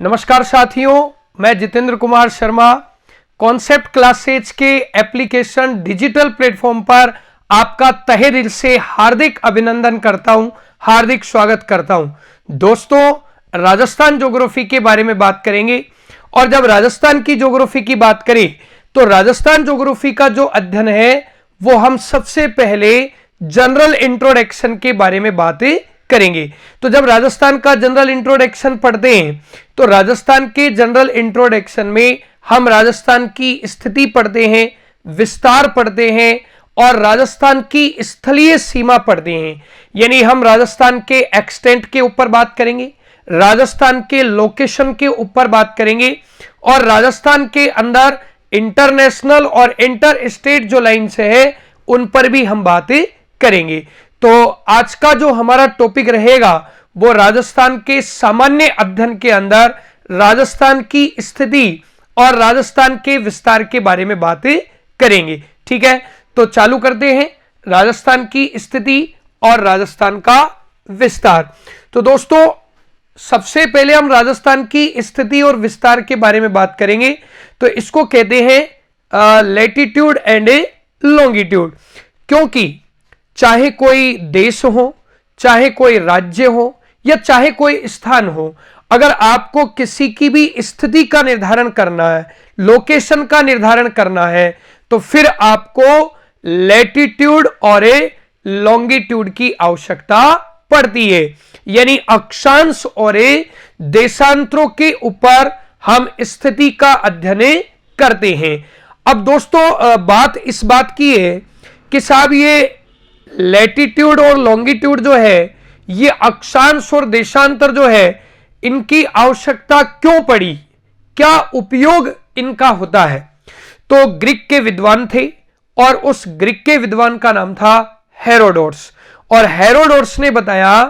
नमस्कार साथियों, मैं जितेंद्र कुमार शर्मा कॉन्सेप्ट क्लासेज के एप्लीकेशन डिजिटल प्लेटफॉर्म पर आपका तहे दिल से हार्दिक अभिनंदन करता हूं, हार्दिक स्वागत करता हूं। दोस्तों, राजस्थान ज्योग्राफी के बारे में बात करेंगे और जब राजस्थान की ज्योग्राफी की बात करें तो राजस्थान ज्योग्राफी का जो अध्ययन है वो हम सबसे पहले जनरल इंट्रोडक्शन के बारे में बातें करेंगे। तो जब राजस्थान का जनरल इंट्रोडक्शन पढ़ते हैं तो राजस्थान के जनरल इंट्रोडक्शन में हम राजस्थान की स्थिति पढ़ते हैं, विस्तार पढ़ते हैं और राजस्थान की स्थलीय सीमा पढ़ते हैं। यानी हम राजस्थान के एक्सटेंट के ऊपर बात करेंगे, राजस्थान के लोकेशन के ऊपर बात करेंगे और राजस्थान के अंदर इंटरनेशनल और इंटर स्टेट जो लाइन्स है उन पर भी हम बातें करेंगे। तो आज का जो हमारा टॉपिक रहेगा वो राजस्थान के सामान्य अध्ययन के अंदर राजस्थान की स्थिति और राजस्थान के विस्तार के बारे में बातें करेंगे। ठीक है, तो चालू करते हैं राजस्थान की स्थिति और राजस्थान का विस्तार। तो दोस्तों, सबसे पहले हम राजस्थान की स्थिति और विस्तार के बारे में बात करेंगे। तो इसको कहते हैं लैटिट्यूड एंड लॉन्गिट्यूड, क्योंकि चाहे कोई देश हो, चाहे कोई राज्य हो या चाहे कोई स्थान हो, अगर आपको किसी की भी स्थिति का निर्धारण करना है, लोकेशन का निर्धारण करना है, तो फिर आपको लैटिट्यूड और लॉन्गिट्यूड की आवश्यकता पड़ती है। यानी अक्षांश और देशांतरों के ऊपर हम स्थिति का अध्ययन करते हैं। अब दोस्तों, बात इस बात की है कि साहब ये लैटिट्यूड और लॉन्गिट्यूड जो है, ये अक्षांश और देशांतर जो है, इनकी आवश्यकता क्यों पड़ी, क्या उपयोग इनका होता है। तो ग्रीक के विद्वान थे और उस ग्रीक के विद्वान का नाम था हेरोडोटस, और हेरोडोटस ने बताया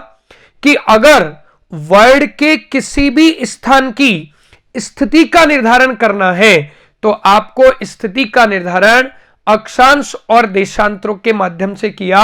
कि अगर वर्ल्ड के किसी भी स्थान की स्थिति का निर्धारण करना है तो आपको स्थिति का निर्धारण अक्षांश और देशांतरों के माध्यम से किया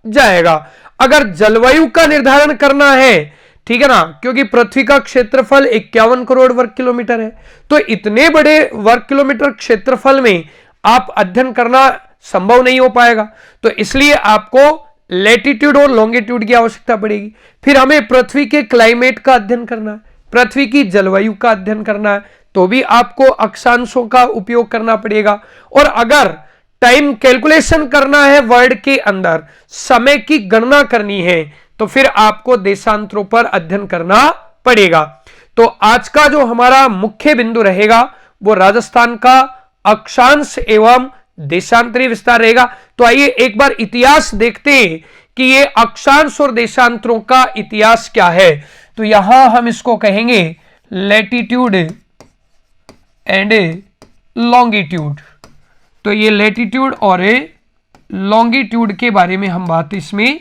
जाएगा। अगर जलवायु का निर्धारण करना है, ठीक है ना, क्योंकि पृथ्वी का क्षेत्रफल 51 करोड़ वर्ग किलोमीटर है, तो इतने बड़े वर्ग किलोमीटर क्षेत्रफल में आप अध्ययन करना संभव नहीं हो पाएगा। तो इसलिए आपको लैटिट्यूड और लॉन्गिट्यूड की आवश्यकता पड़ेगी। फिर हमें पृथ्वी के क्लाइमेट का अध्ययन करना है, पृथ्वी की जलवायु का अध्ययन करना है, तो भी आपको अक्षांशों का उपयोग करना पड़ेगा। और अगर टाइम कैलकुलेशन करना है, वर्ल्ड के अंदर समय की गणना करनी है, तो फिर आपको देशांतरों पर अध्ययन करना पड़ेगा। तो आज का जो हमारा मुख्य बिंदु रहेगा वो राजस्थान का अक्षांश एवं देशांतरीय विस्तार रहेगा। तो आइए एक बार इतिहास देखते हैं कि ये अक्षांश और देशांतरों का इतिहास क्या है। तो यहां हम इसको कहेंगे लैटिट्यूड एंड लॉन्गिट्यूड। तो ये लैटिट्यूड और लॉन्गिट्यूड के बारे में हम बात इसमें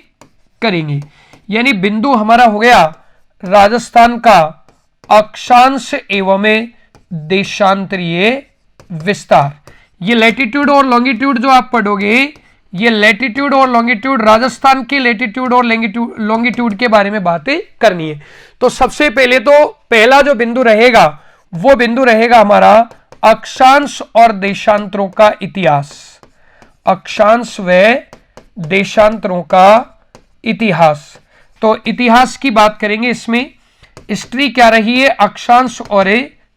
करेंगे। यानी बिंदु हमारा हो गया राजस्थान का अक्षांश एवं देशांतरीय विस्तार। ये लैटिट्यूड और लॉन्गिट्यूड जो आप पढ़ोगे, ये लैटिट्यूड और लॉन्गिट्यूड राजस्थान के लैटिट्यूड और लॉन्गिट्यूड के बारे में बातें करनी है। तो सबसे पहले तो पहला जो बिंदु रहेगा वो बिंदु रहेगा हमारा अक्षांश और देशांतरों का इतिहास। अक्षांश व देशांतरों का इतिहास। तो इतिहास की बात करेंगे, इसमें हिस्ट्री क्या रही है अक्षांश और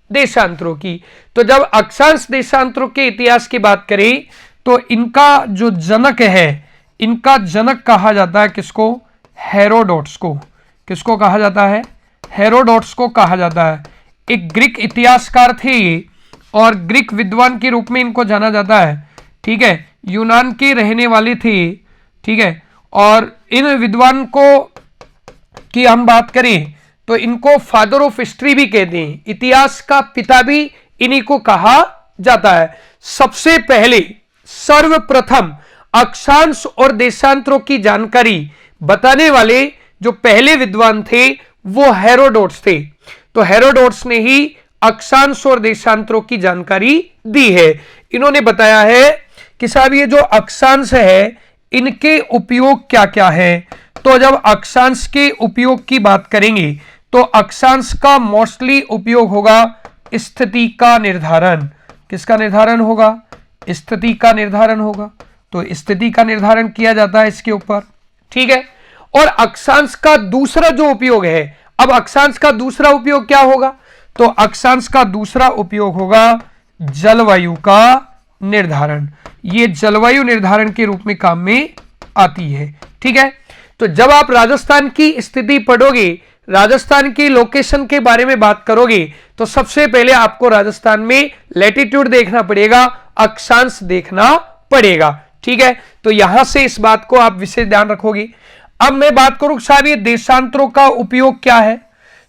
देशांतरों की। तो जब अक्षांश देशांतरों के इतिहास की बात करें तो इनका जो जनक है, इनका जनक कहा जाता है किसको? हेरोडोटस को। किसको कहा जाता है? हेरोडोटस को कहा जाता है। एक ग्रीक इतिहासकार थे ये और ग्रीक विद्वान के रूप में इनको जाना जाता है। ठीक है, यूनान के रहने वाले थे। ठीक है, और इन विद्वान को की हम बात करें तो इनको फादर ऑफ हिस्ट्री भी कहते हैं, इतिहास का पिता भी इन्हीं को कहा जाता है। सबसे पहले सर्वप्रथम अक्षांश और देशांतरों की जानकारी बताने वाले जो पहले विद्वान थे वो हेरोडोटस थे। तो हेरोडोटस ने ही अक्षांश और देशांतरों की जानकारी दी है। इन्होंने बताया है कि साहब ये जो अक्षांश है इनके उपयोग क्या क्या है। तो जब अक्षांश के उपयोग की बात करेंगे तो अक्षांश का मोस्टली उपयोग होगा स्थिति का निर्धारण। किसका निर्धारण होगा? स्थिति का निर्धारण होगा। तो स्थिति का निर्धारण किया जाता है इसके ऊपर, ठीक है। और अक्षांश का दूसरा जो उपयोग है, अब अक्षांश का दूसरा उपयोग क्या होगा? तो अक्षांश का दूसरा उपयोग होगा जलवायु का निर्धारण। ये जलवायु निर्धारण के रूप में काम में आती है, ठीक है। तो जब आप राजस्थान की स्थिति पढ़ोगे, राजस्थान की लोकेशन के बारे में बात करोगे, तो सबसे पहले आपको राजस्थान में लैटिट्यूड देखना पड़ेगा, अक्षांश देखना पड़ेगा, ठीक है। तो यहां से इस बात को आप विशेष ध्यान रखोगे। अब मैं बात करूं साहब ये देशांतरों का उपयोग क्या है।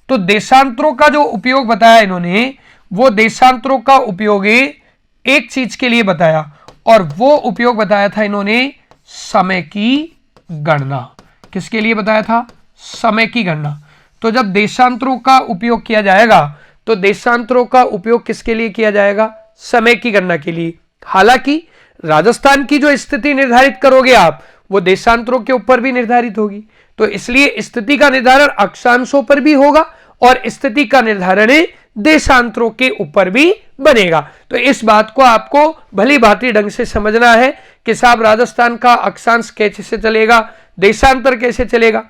तो देशांतरों का जो उपयोग बताया इन्होंने, वो देशांतरों का उपयोग एक चीज के लिए बताया, और वो उपयोग बताया था इन्होंने समय की गणना। किसके लिए बताया था? समय की गणना। तो जब देशांतरों का उपयोग किया जाएगा, तो देशांतरों का उपयोग किसके लिए किया जाएगा? समय की गणना के लिए। हालांकि राजस्थान की जो स्थिति निर्धारित करोगे आप, वो देशांतरों के ऊपर भी निर्धारित होगी। तो इसलिए स्थिति का निर्धारण अक्षांशों पर भी होगा और स्थिति का निर्धारण देशांतरों के ऊपर भी बनेगा। तो इस बात को आपको भली भांति ढंग से समझना है कि साहब राजस्थान का अक्षांश कैसे चलेगा, देशांतर कैसे चलेगा।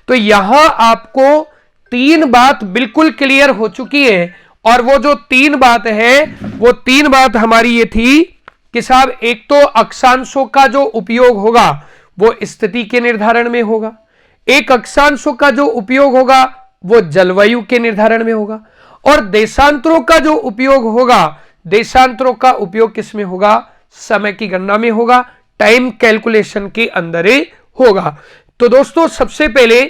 तो यहां आपको तीन बात बिल्कुल क्लियर हो चुकी है, और वो जो तीन बात है, वो तीन बात हमारी ये थी कि साहब एक तो अक्षांशों का जो उपयोग होगा वो स्थिति के निर्धारण में होगा, एक अक्षांशों का जो उपयोग होगा वो जलवायु के निर्धारण में होगा, और देशांतरों का जो उपयोग होगा, देशांतरों का उपयोग किसमें होगा? समय की गणना में होगा, टाइम कैलकुलेशन के अंदर होगा। तो दोस्तों सबसे पहले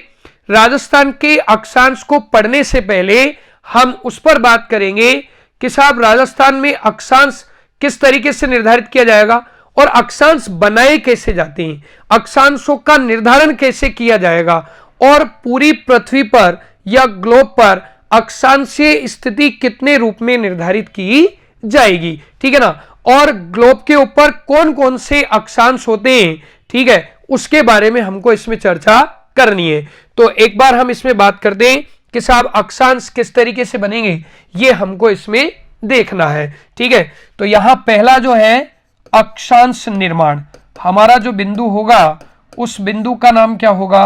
राजस्थान के अक्षांश को पढ़ने से पहले हम उस पर बात करेंगे कि साहब राजस्थान में अक्षांश किस तरीके से निर्धारित किया जाएगा और अक्षांश बनाए कैसे जाते हैं, अक्षांशों का निर्धारण कैसे किया जाएगा, और पूरी पृथ्वी पर या ग्लोब पर अक्षांशीय स्थिति कितने रूप में निर्धारित की जाएगी, ठीक है ना। और ग्लोब के ऊपर कौन कौन से अक्षांश होते हैं, ठीक है, उसके बारे में हमको इसमें चर्चा करनी है। तो एक बार हम इसमें बात कर दें कि साहब अक्षांश किस तरीके से बनेंगे, ये हमको इसमें देखना है, ठीक है। तो यहां पहला जो है अक्षांश निर्माण, हमारा जो बिंदु होगा उस बिंदु का नाम क्या होगा?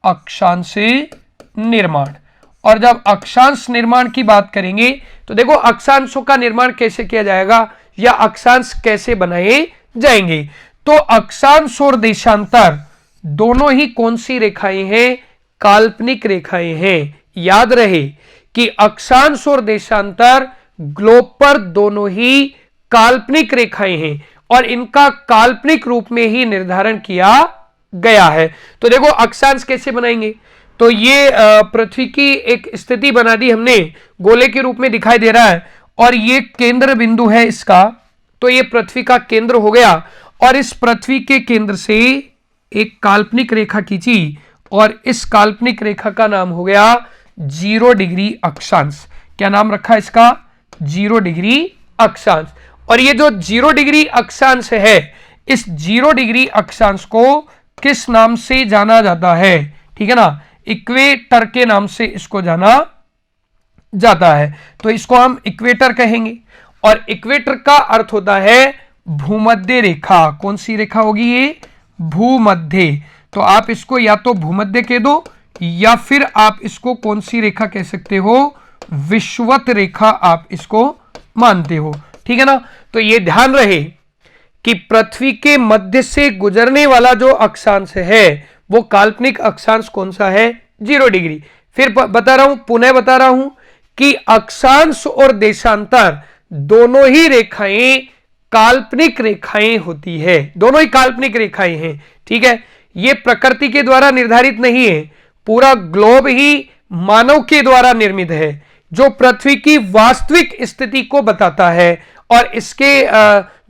अक्षांश निर्माण। और जब अक्षांश निर्माण की बात करेंगे तो देखो अक्षांशों का निर्माण कैसे किया जाएगा या अक्षांश कैसे बनाए जाएंगे। तो अक्षांश और देशांतर दोनों ही कौन सी रेखाएं हैं? काल्पनिक रेखाएं हैं। याद रहे कि अक्षांश और देशांतर ग्लोब पर दोनों ही काल्पनिक रेखाएं हैं और इनका काल्पनिक रूप में ही निर्धारण किया गया है। तो देखो अक्षांश कैसे बनाएंगे, तो ये पृथ्वी की एक स्थिति बना दी हमने, गोले के रूप में दिखाई दे रहा है, और ये केंद्र बिंदु है इसका। तो ये पृथ्वी का केंद्र हो गया, और इस पृथ्वी के केंद्र से एक काल्पनिक रेखा खींची, और इस काल्पनिक रेखा का नाम हो गया 0 डिग्री अक्षांश। क्या नाम रखा इसका? 0 डिग्री अक्षांश। और ये जो 0 डिग्री अक्षांश है, इस 0 डिग्री अक्षांश को किस नाम से जाना जाता है? ठीक है ना, इक्वेटर के नाम से इसको जाना जाता है। तो इसको हम इक्वेटर कहेंगे, और इक्वेटर का अर्थ होता है भूमध्य रेखा। कौन सी रेखा होगी ये? भूमध्य। तो आप इसको या तो भूमध्य कह दो, या फिर आप इसको कौन सी रेखा कह सकते हो? विषुवत रेखा आप इसको मानते हो, ठीक है ना। तो ये ध्यान रहे कि पृथ्वी के मध्य से गुजरने वाला जो अक्षांश है वो काल्पनिक अक्षांश कौन सा है? 0 डिग्री। फिर बता रहा हूं, पुनः बता रहा हूं कि अक्षांश और देशांतर दोनों ही रेखाएं काल्पनिक रेखाएं होती है, दोनों ही काल्पनिक रेखाएं हैं, ठीक है। ये प्रकृति के द्वारा निर्धारित नहीं है, पूरा ग्लोब ही मानव के द्वारा निर्मित है, जो पृथ्वी की वास्तविक स्थिति को बताता है। और इसके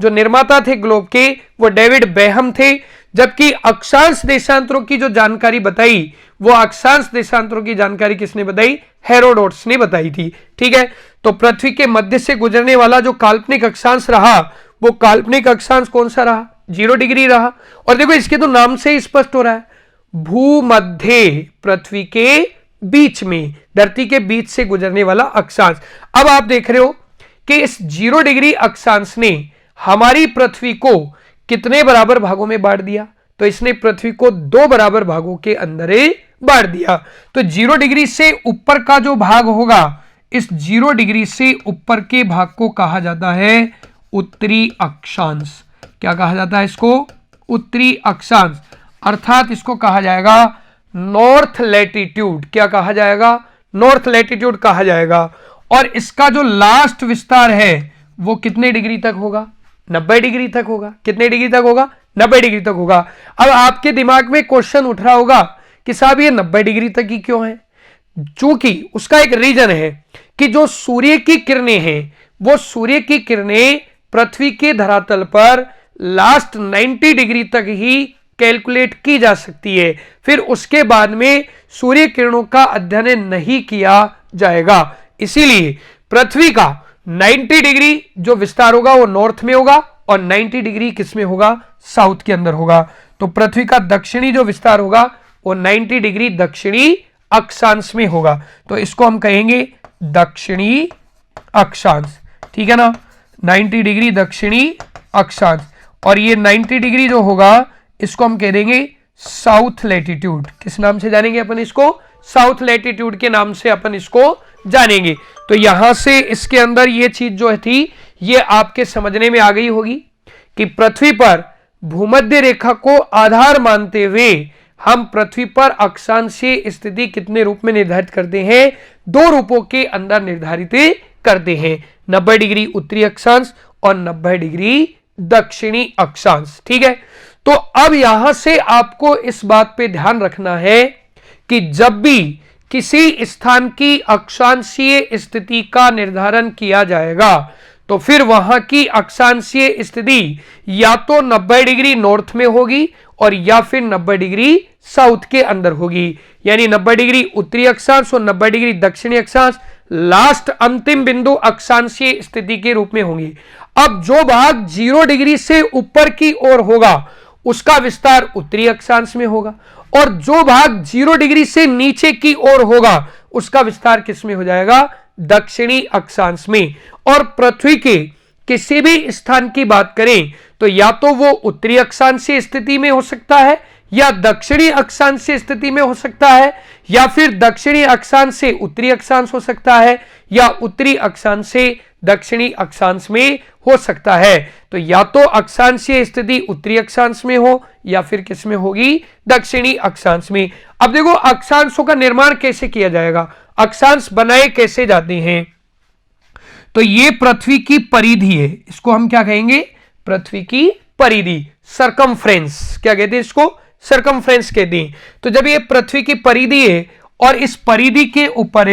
जो निर्माता थे ग्लोब के, वो डेविड बेहम थे। जबकि अक्षांश देशांतरों की जो जानकारी बताई, वो अक्षांश देशांतरों की जानकारी किसने बताई? हेरोडोटस ने बताई थी, ठीक है। तो पृथ्वी के मध्य से गुजरने वाला जो काल्पनिक अक्षांश रहा, वो काल्पनिक अक्षांश कौन सा रहा? 0 डिग्री रहा। और देखो इसके तो नाम से ही स्पष्ट हो रहा है, भूमध्य, पृथ्वी के बीच में, धरती के बीच से गुजरने वाला अक्षांश। अब आप देख रहे हो कि इस 0 डिग्री अक्षांश ने हमारी पृथ्वी को कितने बराबर भागों में बांट दिया? तो इसने पृथ्वी को 2 बराबर भागों के अंदर बांट दिया। तो 0 डिग्री से ऊपर का जो भाग होगा, इस 0 डिग्री से ऊपर के भाग को कहा जाता है उत्तरी अक्षांश। क्या कहा जाता है इसको? उत्तरी अक्षांश, अर्थात इसको कहा जाएगा नॉर्थ लैटिट्यूड। क्या कहा जाएगा? नॉर्थ लैटिट्यूड कहा जाएगा। और इसका जो लास्ट विस्तार है वो कितने डिग्री तक होगा? 90 डिग्री तक होगा। कितने डिग्री तक होगा? 90 डिग्री तक होगा। अब आपके दिमाग में क्वेश्चन उठ रहा होगा कि साहब ये 90 डिग्री तक ही क्यों है? चूंकि उसका एक रीजन है कि जो सूर्य की किरणें हैं, वो सूर्य की किरणें पृथ्वी के धरातल पर लास्ट 90 डिग्री तक ही कैलकुलेट की जा सकती है, फिर उसके बाद में सूर्य किरणों का अध्ययन नहीं किया जाएगा। इसीलिए पृथ्वी का 90 डिग्री जो विस्तार होगा वो नॉर्थ में होगा और 90 डिग्री किस में होगा? साउथ के अंदर होगा। तो पृथ्वी का दक्षिणी जो विस्तार होगा वो 90 डिग्री दक्षिणी अक्षांश में होगा। तो इसको हम कहेंगे दक्षिणी अक्षांश, ठीक है ना? 90 डिग्री दक्षिणी अक्षांश। और ये 90 डिग्री जो होगा इसको हम कह देंगे साउथ लैटिट्यूड। किस नाम से जानेंगे अपन इसको? साउथ लैटिट्यूड के नाम से अपन इसको जानेंगे। तो यहां से इसके अंदर ये चीज जो थी ये आपके समझने में आ गई होगी कि पृथ्वी पर भूमध्य रेखा को आधार मानते हुए हम पृथ्वी पर अक्षांशीय स्थिति कितने रूप में निर्धारित करते हैं? 2 रूपों के अंदर निर्धारित करते हैं, 90 डिग्री उत्तरी अक्षांश और 90 डिग्री दक्षिणी अक्षांश। ठीक है, तो अब यहां से आपको इस बात पे ध्यान रखना है कि जब भी किसी स्थान की अक्षांशीय स्थिति का निर्धारण किया जाएगा तो फिर वहां की अक्षांशीय स्थिति या तो 90 डिग्री नॉर्थ में होगी और या फिर 90 डिग्री साउथ के अंदर होगी। यानी 90 डिग्री उत्तरी अक्षांश और 90 डिग्री दक्षिणी अक्षांश लास्ट अंतिम बिंदु अक्षांशीय स्थिति के रूप में होंगी। अब जो भाग 0 डिग्री से ऊपर की ओर होगा उसका विस्तार उत्तरी अक्षांश में होगा और जो भाग 0 डिग्री से नीचे की ओर होगा उसका विस्तार किस में हो जाएगा? दक्षिणी अक्षांश में। और पृथ्वी के किसी भी स्थान की बात करें तो या तो वो उत्तरी अक्षांशीय स्थिति में हो सकता है या दक्षिणी अक्षांशीय स्थिति में हो सकता है या फिर दक्षिणी अक्षांश से उत्तरी अक्षांश हो सकता है या उत्तरी अक्षांश से दक्षिणी अक्षांश में हो सकता है। तो या तो अक्षांशीय स्थिति उत्तरी अक्षांश में हो या फिर किस में होगी? दक्षिणी अक्षांश में। अब देखो अक्षांशों का निर्माण कैसे किया जाएगा, अक्षांश बनाए कैसे जाते हैं। तो ये पृथ्वी की परिधि है, इसको हम क्या कहेंगे? पृथ्वी की परिधि, सरकमफ्रेंस। क्या कहते हैं इसको? सरकमफ्रेंस कहते हैं। तो जब ये पृथ्वी की परिधि है और इस परिधि के ऊपर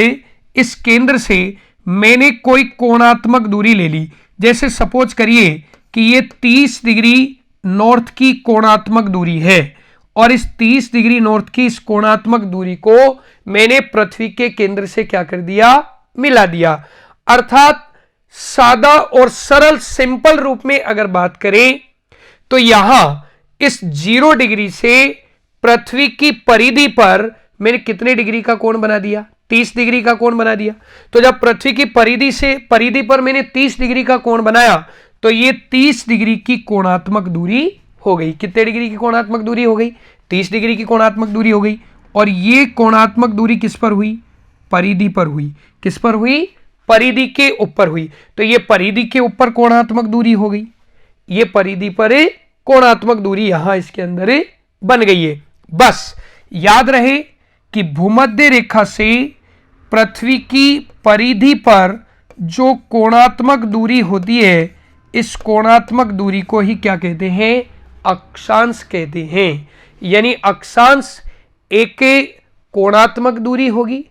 इस केंद्र से मैंने कोई कोणात्मक दूरी ले ली, जैसे सपोज करिए कि ये 30 डिग्री नॉर्थ की कोणात्मक दूरी है और इस 30 डिग्री नॉर्थ की इस कोणात्मक दूरी को मैंने पृथ्वी के केंद्र से क्या कर दिया? मिला दिया। अर्थात सादा और सरल सिंपल रूप में अगर बात करें तो यहां इस 0 डिग्री से पृथ्वी की परिधि पर मैंने कितने डिग्री का कोण बना दिया? 30 डिग्री का कोण बना दिया। तो जब पृथ्वी की परिधि पर मैंने 30 डिग्री का कोण बनाया तो ये 30 डिग्री की कोणात्मक दूरी हो गई। कितने डिग्री की कोणात्मक दूरी हो गई? 30 डिग्री की कोणात्मक दूरी हो गई। और ये कोणात्मक दूरी किस पर हुई? परिधि पर हुई। किस पर हुई? परिधि के ऊपर हुई। तो ये परिधि के ऊपर कोणात्मक दूरी हो गई, ये परिधि पर कोणात्मक दूरी यहां इसके अंदर बन गई है। बस याद रहे कि भूमध्य रेखा से पृथ्वी की परिधि पर जो कोणात्मक दूरी होती है इस कोणात्मक दूरी को ही क्या कहते हैं? अक्षांश कहते हैं। यानी अक्षांश एक कोणात्मक दूरी होगी,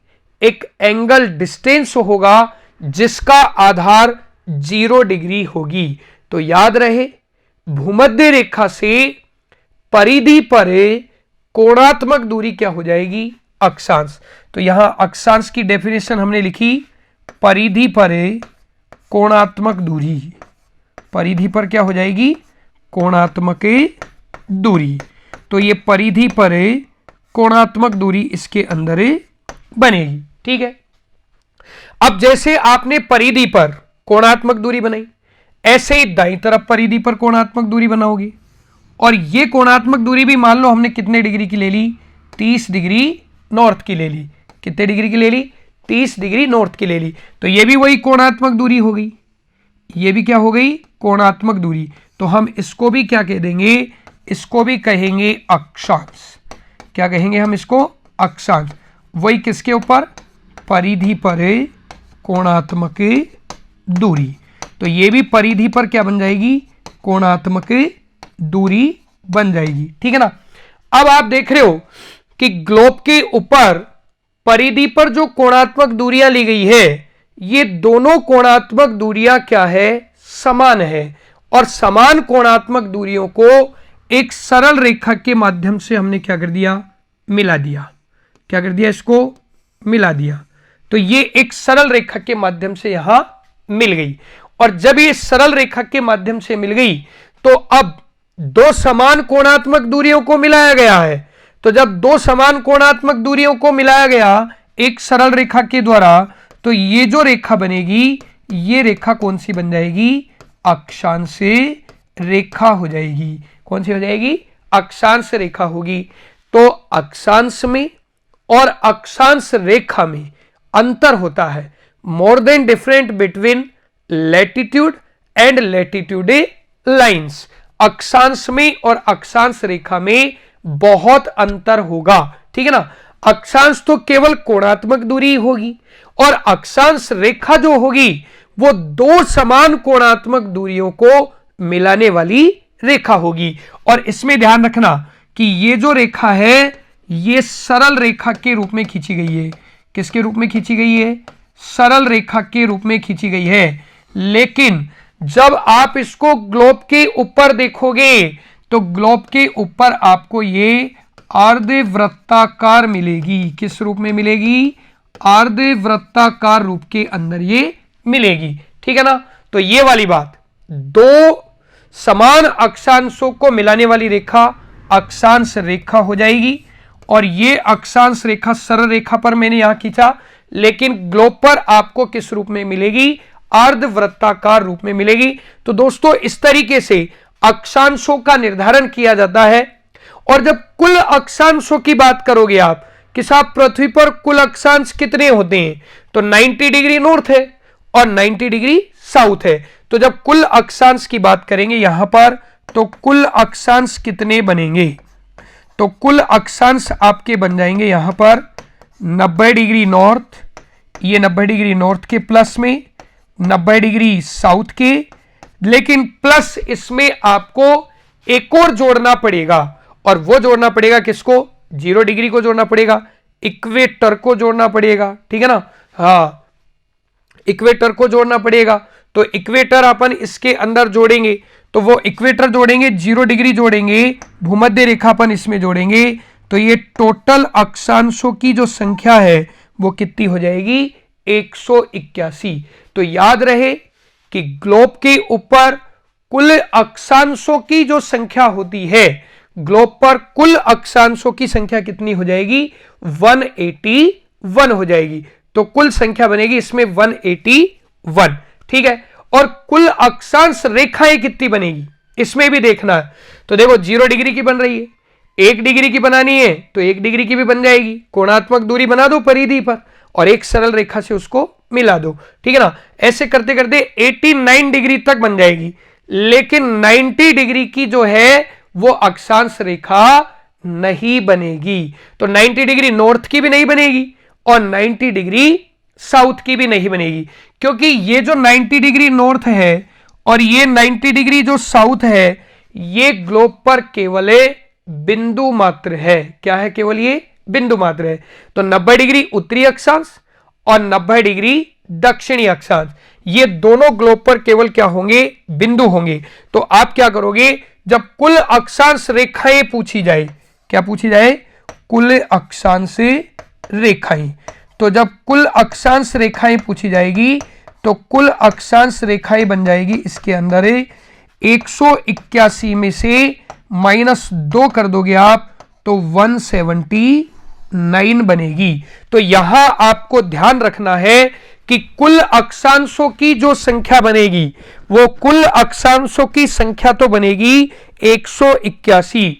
एक एंगल डिस्टेंस होगा जिसका आधार 0 डिग्री होगी। तो याद रहे भूमध्य रेखा से परिधि पर कोणात्मक दूरी क्या हो जाएगी? अक्षांश। तो यहां अक्षांश की डेफिनेशन हमने लिखी, परिधि पर कोणात्मक दूरी। परिधि पर क्या हो जाएगी? कोणात्मक दूरी। तो ये परिधि पर कोणात्मक दूरी इसके अंदर बनेगी। ठीक है, अब जैसे आपने परिधि पर कोणात्मक दूरी बनाई, ऐसे ही दाईं तरफ परिधि पर कोणात्मक दूरी बनाओगे, और ये कोणात्मक दूरी भी मान लो हमने कितने डिग्री की ले ली, 30 डिग्री नॉर्थ की ले ली। कितने डिग्री की ले ली, 30 डिग्री नॉर्थ की ले ली। तो ये भी वही कोणात्मक दूरी हो गई, ये भी क्या हो गई, कोणात्मक दूरी। तो हम इसको भी क्या कह देंगे, इसको भी कहेंगे अक्षांश। क्या कहेंगे हम इसको, अक्षांश। वही किसके ऊपर, परिधि पर कोणात्मक दूरी। तो ये भी परिधि पर क्या बन जाएगी, कोणात्मक दूरी बन जाएगी। ठीक है ना। अब आप देख रहे हो कि ग्लोब के ऊपर परिधि पर जो कोणात्मक दूरियां ली गई है, ये दोनों कोणात्मक दूरियां क्या है, समान है। और समान कोणात्मक दूरियों को एक सरल रेखा के माध्यम से हमने क्या कर दिया, मिला दिया। क्या कर दिया, इसको मिला दिया। तो ये एक सरल रेखा के माध्यम से यहां मिल गई। और जब ये सरल रेखा के माध्यम से मिल गई तो अब दो समान कोणात्मक दूरियों को मिलाया गया है। तो जब दो समान कोणात्मक दूरियों को मिलाया गया एक सरल रेखा के द्वारा, तो ये जो रेखा बनेगी, ये रेखा कौन सी बन जाएगी, अक्षांश रेखा हो जाएगी। कौन सी हो जाएगी, अक्षांश रेखा होगी। तो अक्षांश में और अक्षांश रेखा में अंतर होता है, more than different between latitude and latitude lines. अक्षांश में और अक्षांश रेखा में बहुत अंतर होगा। ठीक है ना। अक्षांश तो केवल कोणात्मक दूरी होगी, और अक्षांश रेखा जो होगी वो दो समान कोणात्मक दूरियों को मिलाने वाली रेखा होगी। और इसमें ध्यान रखना कि ये जो रेखा है ये सरल रेखा के रूप में खींची गई है। किसके रूप में खींची गई है, सरल रेखा के रूप में खींची गई है। लेकिन जब आप इसको ग्लोब के ऊपर देखोगे तो ग्लोब के ऊपर आपको ये अर्धवृत्ताकार मिलेगी। किस रूप में मिलेगी, अर्धवृत्ताकार रूप के अंदर ये मिलेगी। ठीक है ना। तो ये वाली बात, दो समान अक्षांशों को मिलाने वाली रेखा अक्षांश रेखा हो जाएगी। और ये अक्षांश रेखा सरल रेखा पर मैंने यहां खींचा, लेकिन ग्लोब पर आपको किस रूप में मिलेगी, अर्धवृत्ताकार रूप में मिलेगी। तो दोस्तों इस तरीके से अक्षांशों का निर्धारण किया जाता है। और जब कुल अक्षांशों की बात करोगे आप कि साहब पृथ्वी पर कुल अक्षांश कितने होते हैं, तो 90 डिग्री नॉर्थ है और 90 डिग्री साउथ है। तो जब कुल अक्षांश की बात करेंगे यहां पर, तो कुल अक्षांश कितने बनेंगे, तो कुल अक्षांश आपके बन जाएंगे यहां पर 90 डिग्री नॉर्थ, ये 90 डिग्री नॉर्थ के प्लस में 90 डिग्री साउथ के। लेकिन प्लस इसमें आपको एक और जोड़ना पड़ेगा, और वो जोड़ना पड़ेगा किसको, 0 डिग्री को जोड़ना पड़ेगा, इक्वेटर को जोड़ना पड़ेगा। ठीक है ना। हाँ, इक्वेटर को जोड़ना पड़ेगा। तो इक्वेटर अपन इसके अंदर जोड़ेंगे, तो वो इक्वेटर जोड़ेंगे, 0 डिग्री जोड़ेंगे, भूमध्य रेखा अपन इसमें जोड़ेंगे। तो ये टोटल अक्षांशों की जो संख्या है वो कितनी हो जाएगी, 181। तो याद रहे कि ग्लोब के ऊपर कुल अक्षांशों की जो संख्या होती है, ग्लोब पर कुल अक्षांशों की संख्या कितनी हो जाएगी, 181 हो जाएगी। तो कुल संख्या बनेगी इसमें 181। ठीक है। और कुल अक्षांश रेखाएं कितनी बनेगी इसमें भी देखना है। तो देखो 0 डिग्री की बन रही है, 1 डिग्री की बनानी है तो 1 डिग्री की भी बन जाएगी। कोणात्मक दूरी बना दो परिधि पर और एक सरल रेखा से उसको मिला दो। ठीक है ना। ऐसे करते करते 89 डिग्री तक बन जाएगी। लेकिन 90 डिग्री की जो है वो अक्षांश रेखा नहीं बनेगी। तो 90 डिग्री नॉर्थ की भी नहीं बनेगी और 90 डिग्री साउथ की भी नहीं बनेगी, क्योंकि ये जो 90 डिग्री नॉर्थ है और ये 90 डिग्री जो साउथ है, ये ग्लोब पर केवल बिंदु मात्र है। क्या है, केवल ये बिंदु मात्र है। तो 90 डिग्री उत्तरी अक्षांश और 90 डिग्री दक्षिणी अक्षांश, ये दोनों ग्लोब पर केवल क्या होंगे, बिंदु होंगे। तो आप क्या करोगे, जब कुल अक्षांश रेखाएं पूछी जाए, क्या पूछी जाए, कुल अक्षांश रेखाएं। तो जब कुल अक्षांश रेखाएं पूछी जाएगी तो कुल अक्षांश रेखाएं बन जाएगी इसके अंदर 181 में से -2 कर दोगे आप तो 175 9 बनेगी। तो यहां आपको ध्यान रखना है कि कुल अक्षांशों की जो संख्या बनेगी वो कुल अक्षांशों की संख्या तो बनेगी 181,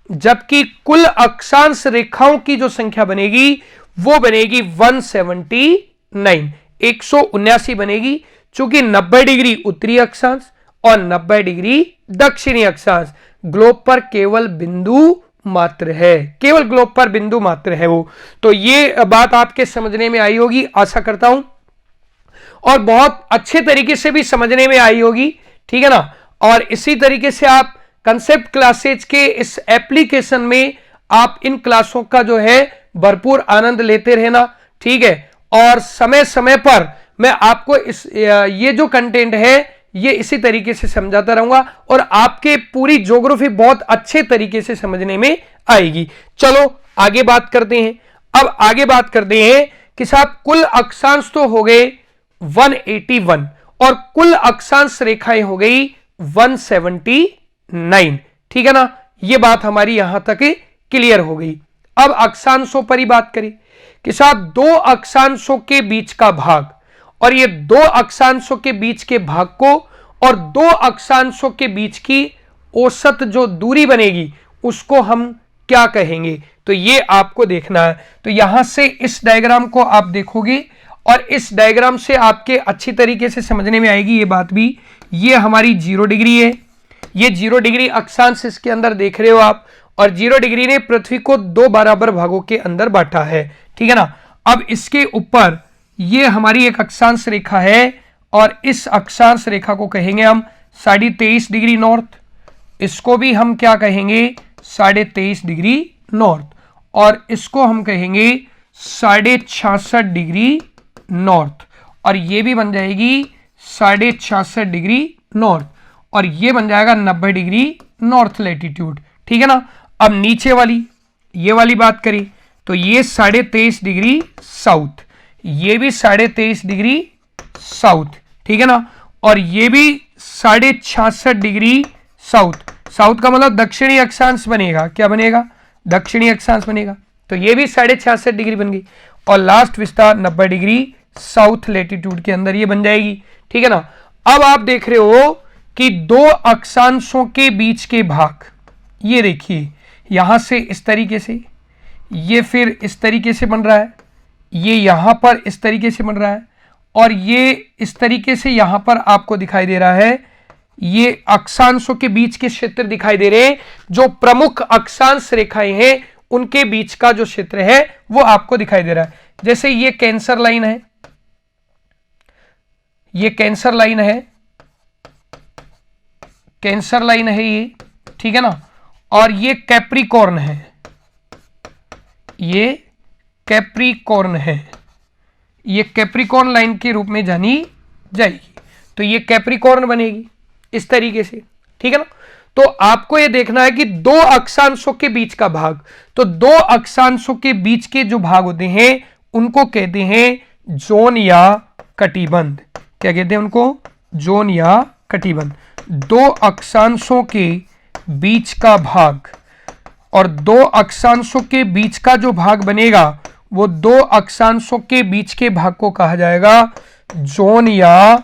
जबकि कुल अक्षांश रेखाओं की जो संख्या बनेगी वो बनेगी 179, 179 बनेगी, चूंकि 90 डिग्री उत्तरी अक्षांश और 90 डिग्री दक्षिणी अक्षांश, ग्लोब पर केवल बिंदु मात्र है, केवल ग्लोब पर बिंदु मात्र है वो। तो ये बात आपके समझने में आई होगी आशा करता हूं, और बहुत अच्छे तरीके से भी समझने में आई होगी, ठीक है ना। और इसी तरीके से आप कंसेप्ट क्लासेज के इस एप्लीकेशन में आप इन क्लासों का जो है भरपूर आनंद लेते रहना, ठीक है। और समय समय पर मैं आपको ये जो कंटेंट है ये इसी तरीके से समझाता रहूंगा और आपके पूरी ज्योग्राफी बहुत अच्छे तरीके से समझने में आएगी। चलो आगे बात करते हैं। अब आगे बात करते हैं कि साहब कुल अक्षांश तो हो गए 181 और कुल अक्षांश रेखाएं हो गई 179, ठीक है ना। ये बात हमारी यहां तक क्लियर हो गई। अब अक्षांशों पर ही बात करें कि साहब दो अक्षांशों के बीच का भाग और ये दो अक्षांशों के बीच के भाग को और दो अक्षांशों के बीच की औसत जो दूरी बनेगी उसको हम क्या कहेंगे, तो ये आपको देखना है। तो यहां से इस डायग्राम को आप देखोगे और इस डायग्राम से आपके अच्छी तरीके से समझने में आएगी ये बात भी। ये हमारी 0 डिग्री है, ये 0 डिग्री अक्षांश इसके अंदर देख रहे हो आप, और 0 डिग्री ने पृथ्वी को दो बराबर भागों के अंदर बांटा है, ठीक है ना। अब इसके ऊपर ये हमारी एक अक्षांश रेखा है और इस अक्षांश रेखा को कहेंगे हम 23.5 डिग्री नॉर्थ, इसको भी हम क्या कहेंगे 23.5 डिग्री नॉर्थ, और इसको हम कहेंगे 66.5 डिग्री नॉर्थ, और ये भी बन जाएगी 66.5 डिग्री नॉर्थ, और ये बन जाएगा 90 डिग्री नॉर्थ लैटिट्यूड, ठीक है ना। अब नीचे वाली ये वाली बात करें तो ये 23.5 डिग्री साउथ, ये भी 23.5 डिग्री साउथ, ठीक है ना, और ये भी 66.5 डिग्री साउथ। साउथ का मतलब दक्षिणी अक्षांश बनेगा, क्या बनेगा दक्षिणी अक्षांश बनेगा, तो ये भी 66.5 डिग्री बन गई, और लास्ट विस्तार 90 डिग्री साउथ लैटिट्यूड के अंदर ये बन जाएगी, ठीक है ना। अब आप देख रहे हो कि दो अक्षांशों के बीच के भाग, ये देखिए यहां से इस तरीके से, ये फिर इस तरीके से बन रहा है, ये यहां पर इस तरीके से बन रहा है, और ये इस तरीके से यहां पर आपको दिखाई दे रहा है। ये अक्षांशों के बीच के क्षेत्र दिखाई दे रहे हैं, जो प्रमुख अक्षांश रेखाएं हैं उनके बीच का जो क्षेत्र है वो आपको दिखाई दे रहा है। जैसे ये कैंसर लाइन है, ये कैंसर लाइन है, कैंसर लाइन है ये, ठीक है ना, और ये कैप्रिकॉर्न है, ये कैप्रिकॉर्न है, ये कैप्रिकॉर्न लाइन के रूप में जानी जाएगी। तो ये कैप्रिकॉर्न बनेगी इस तरीके से, ठीक है ना। तो आपको ये देखना है कि दो अक्षांशों के बीच का भाग, तो दो अक्षांशों के बीच के जो भाग होते हैं उनको कहते हैं जोन या कटिबंध। क्या कहते हैं उनको, जोन या कटिबंध। दो अक्षांशों के बीच का भाग और दो अक्षांशों के बीच का जो भाग बनेगा वो दो अक्षांशों के बीच के भाग को कहा जाएगा जोन या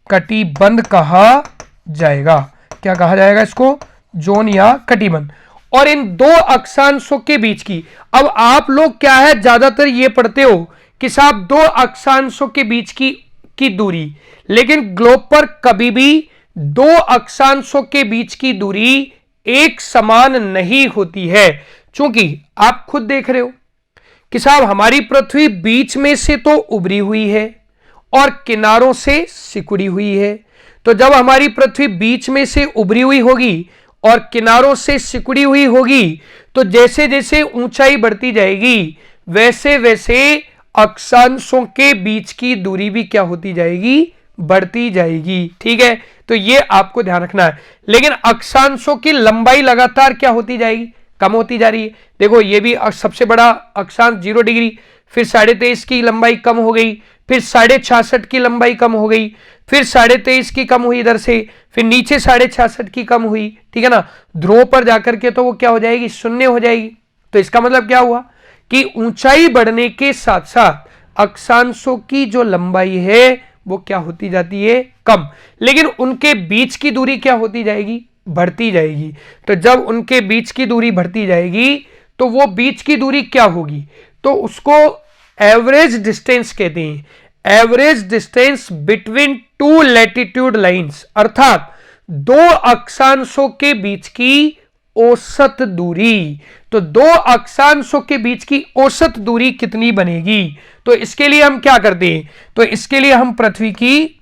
कटिबंध कहा जाएगा। क्या कहा जाएगा इसको, जोन या कटिबंध। और इन दो अक्षांशों के बीच की, अब आप लोग क्या है ज्यादातर ये पढ़ते हो कि साहब दो अक्षांशों के बीच की दूरी, लेकिन ग्लोब पर कभी भी दो अक्षांशों के बीच की दूरी एक समान नहीं होती है। क्योंकि आप खुद देख रहे हो कि साहब हमारी पृथ्वी बीच में से तो उभरी हुई है और किनारों से सिकुड़ी हुई है। तो जब हमारी पृथ्वी बीच में से उभरी हुई होगी और किनारों से सिकुड़ी हुई होगी, तो जैसे जैसे ऊंचाई बढ़ती जाएगी वैसे वैसे अक्षांशों के बीच की दूरी भी क्या होती जाएगी, बढ़ती जाएगी, ठीक है। तो ये आपको ध्यान रखना है। लेकिन अक्षांशों की लंबाई लगातार क्या होती जाएगी, कम होती जा रही है। देखो ये भी सबसे बड़ा अक्षांश 0 डिग्री, फिर 23.5 की लंबाई कम हो गई, फिर 66.5 की लंबाई कम हो गई, फिर 23.5 की कम हुई इधर से, फिर नीचे 66.5 की कम हुई, ठीक है ना। ध्रुव पर जाकर के तो वो क्या हो जाएगी, शून्य हो जाएगी। तो इसका मतलब क्या हुआ कि ऊंचाई बढ़ने के साथ साथ अक्षांशों की जो लंबाई है वो क्या होती जाती है, कम, लेकिन उनके बीच की दूरी क्या होती जाएगी, बढ़ती जाएगी। तो जब उनके बीच की दूरी बढ़ती जाएगी तो वो बीच की दूरी क्या होगी, तो उसको एवरेज डिस्टेंस कहते हैं, average distance between two latitude lines, अर्थात दो अक्षांशों के बीच की औसत दूरी। तो दो अक्षांशों के बीच की औसत दूरी कितनी बनेगी, तो इसके लिए हम क्या करते हैं, तो इसके लिए हम पृथ्वी की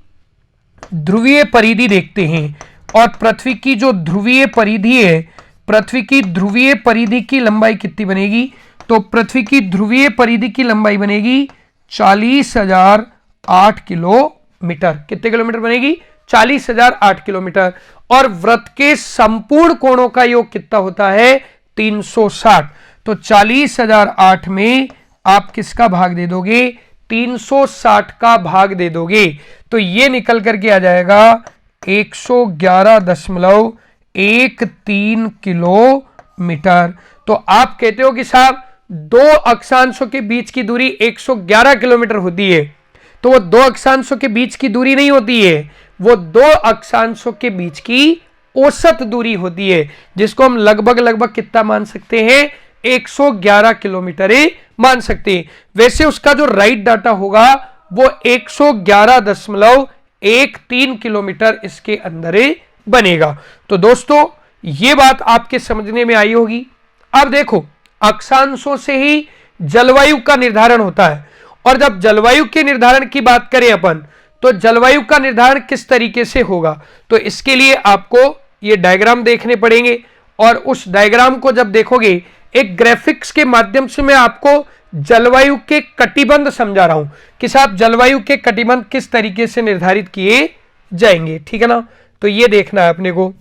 ध्रुवीय परिधि देखते हैं, और पृथ्वी की जो ध्रुवीय परिधि है, पृथ्वी की ध्रुवीय परिधि की लंबाई कितनी बनेगी, तो पृथ्वी की ध्रुवीय परिधि की लंबाई बनेगी 40,008 किलोमीटर। कितने किलोमीटर बनेगी, 40,008 किलोमीटर। और वृत्त के संपूर्ण कोणों का योग कितना होता है, 360। तो 40,008 में आप किसका भाग दे दोगे, 360 का भाग दे दोगे, तो ये निकल करके आ जाएगा 111.13 किलोमीटर। तो आप कहते हो कि साहब दो अक्षांशों के बीच की दूरी 111 किलोमीटर होती है, तो वो दो अक्षांशों के बीच की दूरी नहीं होती है, वो दो अक्षांशों के बीच की औसत दूरी होती है, जिसको हम लगभग कितना मान सकते हैं, 111 किलोमीटर मान सकते हैं। वैसे उसका जो राइट डाटा होगा वो 111.13 किलोमीटर इसके अंदर बनेगा। तो दोस्तों ये बात आपके समझने में आई होगी। अब देखो, अक्षांशों से ही जलवायु का निर्धारण होता है, और जब जलवायु के निर्धारण की बात करें अपन, तो जलवायु का निर्धारण किस तरीके से होगा, तो इसके लिए आपको ये डायग्राम देखने पड़ेंगे, और उस डायग्राम को जब देखोगे, एक ग्राफिक्स के माध्यम से मैं आपको जलवायु के कटिबंध समझा रहा हूं कि साहब जलवायु के कटिबंध किस तरीके से निर्धारित किए जाएंगे, ठीक है ना। तो ये देखना है अपने को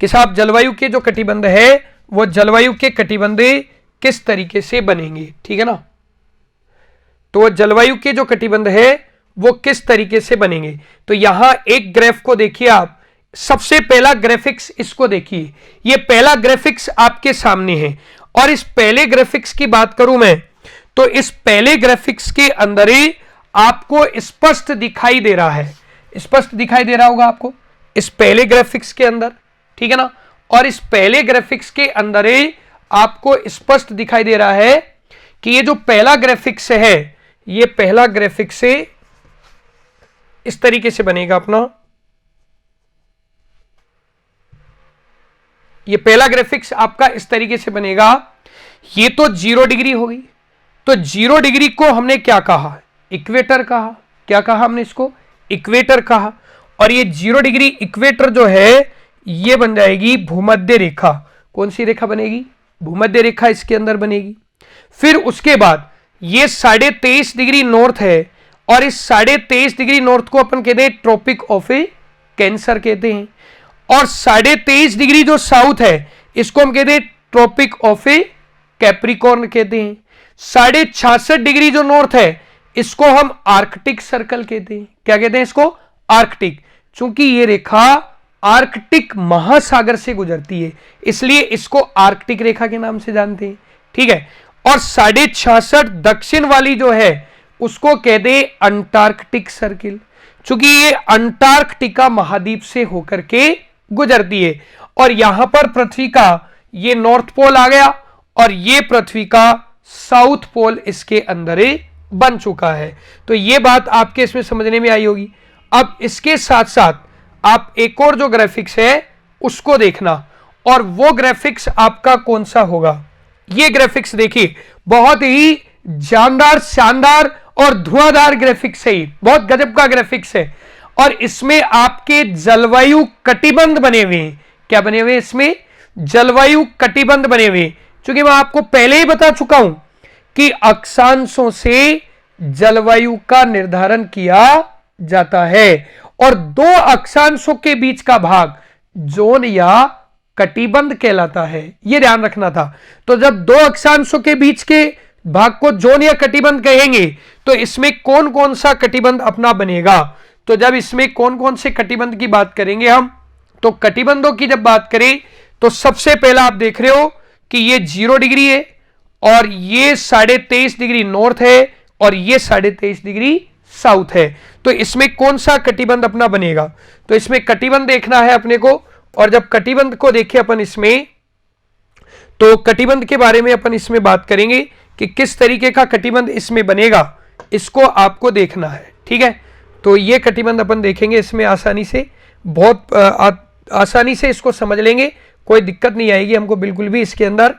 कि साहब जलवायु के जो कटिबंध है वो जलवायु के कटिबंध किस तरीके से बनेंगे, ठीक है ना। तो जलवायु के जो कटिबंध है वो किस तरीके से बनेंगे, तो यहां एक ग्राफ को देखिए आप, सबसे पहला ग्राफिक्स इसको देखिए, ये पहला ग्राफिक्स आपके सामने है, और इस पहले ग्राफिक्स की बात करूं मैं, तो इस पहले ग्राफिक्स के अंदर ही आपको स्पष्ट दिखाई दे रहा है, स्पष्ट दिखाई दे रहा होगा आपको इस पहले ग्राफिक्स के अंदर, ठीक है ना। और इस पहले ग्राफिक्स के अंदर ही आपको स्पष्ट दिखाई दे रहा है कि ये जो पहला ग्राफिक्स है, ये पहला ग्राफिक्स से इस तरीके से बनेगा अपना, ये पहला ग्राफिक्स आपका इस तरीके से बनेगा। ये तो 0 डिग्री होगी, तो 0 डिग्री को हमने क्या कहा, इक्वेटर कहा, क्या कहा हमने इसको, इक्वेटर कहा। और ये 0 डिग्री इक्वेटर जो है ये बन जाएगी भूमध्य रेखा। कौन सी रेखा बनेगी, भूमध्य रेखा इसके अंदर बनेगी। फिर उसके बाद ये 23.5 डिग्री नॉर्थ है, और इस 23.5 डिग्री नॉर्थ को अपन कहते हैं ट्रॉपिक ऑफ कैंसर कहते हैं, और 23.5 डिग्री जो साउथ है इसको हम कहते हैं ट्रॉपिक ऑफ कैप्रिकॉर्न कहते हैं। 66.5 डिग्री जो नॉर्थ है इसको हम आर्कटिक सर्कल कहते हैं। क्या कहते हैं इसको, आर्कटिक, चूंकि ये रेखा आर्कटिक महासागर से गुजरती है इसलिए इसको आर्कटिक रेखा के नाम से जानते हैं, ठीक है। और 66.5 दक्षिण वाली जो है उसको कहते हैं अंटार्कटिक सर्किल, चूंकि ये अंटार्कटिका महाद्वीप से होकर के गुजरती है। और यहां पर पृथ्वी का ये नॉर्थ पोल आ गया, और ये पृथ्वी का साउथ पोल इसके अंदर बन चुका है। तो ये बात आपके इसमें समझने में आई होगी। अब इसके साथ साथ आप एक और जो ग्राफिक्स है उसको देखना, और वो ग्राफिक्स आपका कौन सा होगा, ये ग्राफिक्स देखिए, बहुत ही जानदार, शानदार और धुआंधार ग्राफिक्स है, बहुत गजब का ग्राफिक्स है। और इसमें आपके जलवायु कटिबंध बने हुए हैं। क्या बने हुए, इसमें जलवायु कटिबंध बने हुए, क्योंकि मैं आपको पहले ही बता चुका हूं कि अक्षांशों से जलवायु का निर्धारण किया जाता है, और दो अक्षांशों के बीच का भाग जोन या कटिबंध कहलाता है, यह ध्यान रखना था। तो जब दो अक्षांशों के बीच के भाग को जोन या कटिबंध कहेंगे तो इसमें कौन कौन सा कटिबंध अपना बनेगा, तो जब इसमें कौन कौन से कटिबंध की बात करेंगे हम, तो कटिबंधों की जब बात करें तो सबसे पहला आप देख रहे हो कि ये 0 डिग्री है, और ये 23.5 डिग्री नॉर्थ है और ये 23.5 डिग्री साउथ है। तो इसमें कौन सा कटिबंध अपना बनेगा? तो इसमें कटिबंध देखना है अपने को, और जब कटिबंध को देखें अपन इसमें, तो कटिबंध के बारे में अपन इसमें बात करेंगे कि किस तरीके का कटिबंध इसमें बनेगा, इसको आपको देखना है। ठीक है, तो ये कटिबंध अपन देखेंगे इसमें आसानी से, बहुत आसानी से इसको समझ लेंगे, कोई दिक्कत नहीं आएगी हमको बिल्कुल भी इसके अंदर।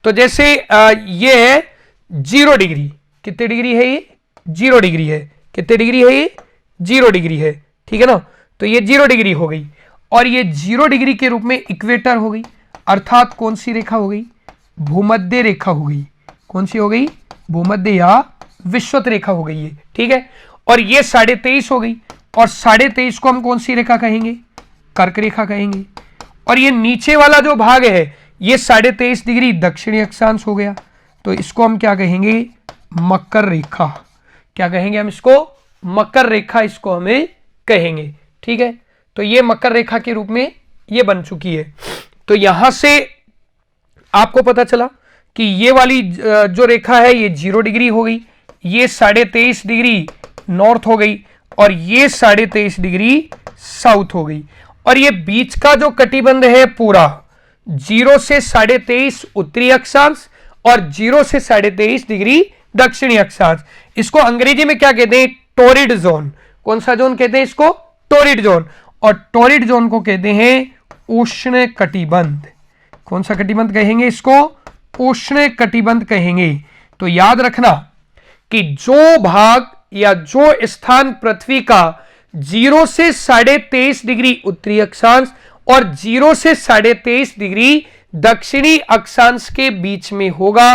तो जैसे ये है 0 डिग्री, कितने डिग्री है ये? 0 डिग्री है। कितने डिग्री है ये? 0 डिग्री है। ठीक है ना, तो ये 0 डिग्री हो गई, और ये 0 डिग्री के रूप में इक्वेटर हो गई, अर्थात कौन सी रेखा हो गई? भूमध्य रेखा हो गई। कौन सी हो गई? भूमध्य या विषुवत रेखा हो गई है। ठीक है, और ये 23.5 हो गई, और 23.5 को हम कौन सी रेखा कहेंगे? कर्क रेखा कहेंगे। और ये नीचे वाला जो भाग है ये 23.5 डिग्री दक्षिणी अक्षांश हो गया, तो इसको हम क्या कहेंगे? मकर रेखा। क्या कहेंगे हम इसको? मकर रेखा इसको हमें कहेंगे। ठीक है, तो ये मकर रेखा के रूप में ये बन चुकी है। तो यहां से आपको पता चला कि ये वाली जो रेखा है ये 0 डिग्री हो गई, ये 23.5 डिग्री नॉर्थ हो गई, और ये 23.5 डिग्री साउथ हो गई। और ये बीच का जो कटिबंध है पूरा 0 से 23.5 उत्तरी अक्षांश और 0 से 23.5 डिग्री दक्षिणी अक्षांश, इसको अंग्रेजी में क्या कहते हैं? Torrid zone. कौन सा जोन कहते हैं इसको? Torrid zone. और टोरिड जोन को कहते हैं उष्ण कटिबंध। कौन सा कटिबंध कहेंगे इसको? उष्ण कटिबंध कहेंगे। तो याद रखना कि जो भाग या जो स्थान पृथ्वी का 0 से 23.5 डिग्री उत्तरी अक्षांश और 0 से 23.5 डिग्री दक्षिणी अक्षांश के बीच में होगा,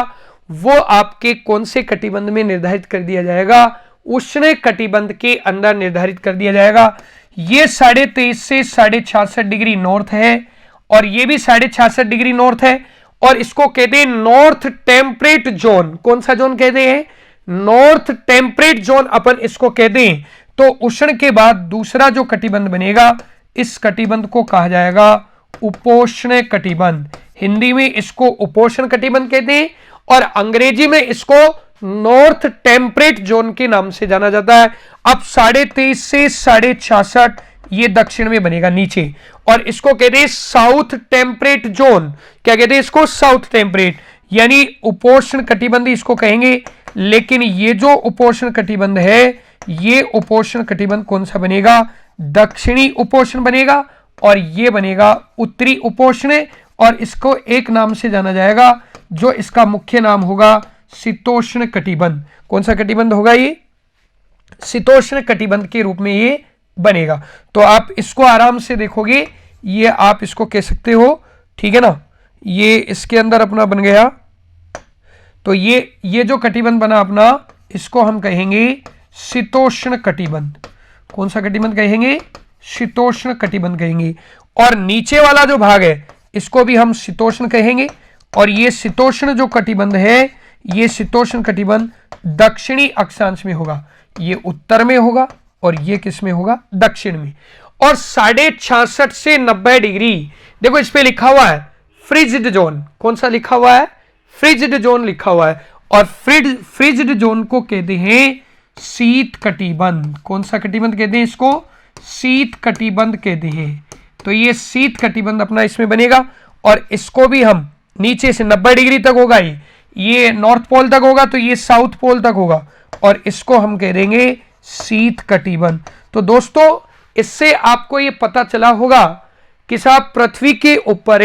वो आपके कौन से कटिबंध में निर्धारित कर दिया जाएगा? उष्ण कटिबंध के अंदर निर्धारित कर दिया जाएगा। ये 23.5 से 66.5 डिग्री नॉर्थ है, और ये भी 66.5 डिग्री नॉर्थ है, और इसको कहते हैं नॉर्थ टेम्परेट जोन। कौन सा जोन कहते हैं? नॉर्थ टेम्परेट जोन अपन इसको कहते हैं। तो उष्ण के बाद दूसरा जो कटिबंध बनेगा, इस कटिबंध को कहा जाएगा उपोष्ण कटिबंध। हिंदी में इसको उपोष्ण कटिबंध कहते हैं, और अंग्रेजी में इसको नॉर्थ टेम्परेट जोन के नाम से जाना जाता है। अब 23.5 से 66.5 ये दक्षिण में बनेगा नीचे, और इसको कहते हैं साउथ टेम्परेट जोन। क्या कहते हैं इसको? साउथ टेम्परेट, यानी उपोष्ण कटिबंध इसको कहेंगे। लेकिन ये जो उपोष्ण कटिबंध है, ये उपोष्ण कटिबंध कौन सा बनेगा? दक्षिणी उपोष्ण बनेगा, और ये बनेगा उत्तरी उपोष्ण, और इसको एक नाम से जाना जाएगा, जो इसका मुख्य नाम होगा शीतोष्ण कटिबंध। कौन सा कटिबंध होगा ये? शीतोष्ण कटिबंध के रूप में ये बनेगा। तो आप इसको आराम से देखोगे, ये आप इसको कह सकते हो। ठीक है ना, ये इसके अंदर अपना बन गया। तो ये जो कटिबंध बना अपना, इसको हम कहेंगे शीतोष्ण कटिबंध। कौन सा कटिबंध कहेंगे? शीतोष्ण कटिबंध कहेंगे। और नीचे वाला जो भाग है इसको भी हम शीतोष्ण कहेंगे, और ये शीतोष्ण जो कटिबंध है, ये शीतोष्ण कटिबंध दक्षिणी अक्षांश में होगा। ये उत्तर में होगा, और ये किस में होगा? दक्षिण में। और 66.5 से 90 डिग्री, देखो इस पे लिखा हुआ है फ्रिज्ड जोन। कौन सा लिखा हुआ है? फ्रिज्ड जोन लिखा हुआ है। और फ्रिज्ड जोन को कहते हैं शीत कटिबंध। कौन सा कटिबंध कहते हैं इसको? शीत कटिबंध कहते हैं। तो ये शीत कटिबंध अपना इसमें बनेगा, और इसको भी हम नीचे से 90 डिग्री तक होगा, ये नॉर्थ पोल तक होगा, तो ये साउथ पोल तक होगा, और इसको हम कह देंगे शीत कटिबंध। तो दोस्तों, इससे आपको ये पता चला होगा कि साहब पृथ्वी के ऊपर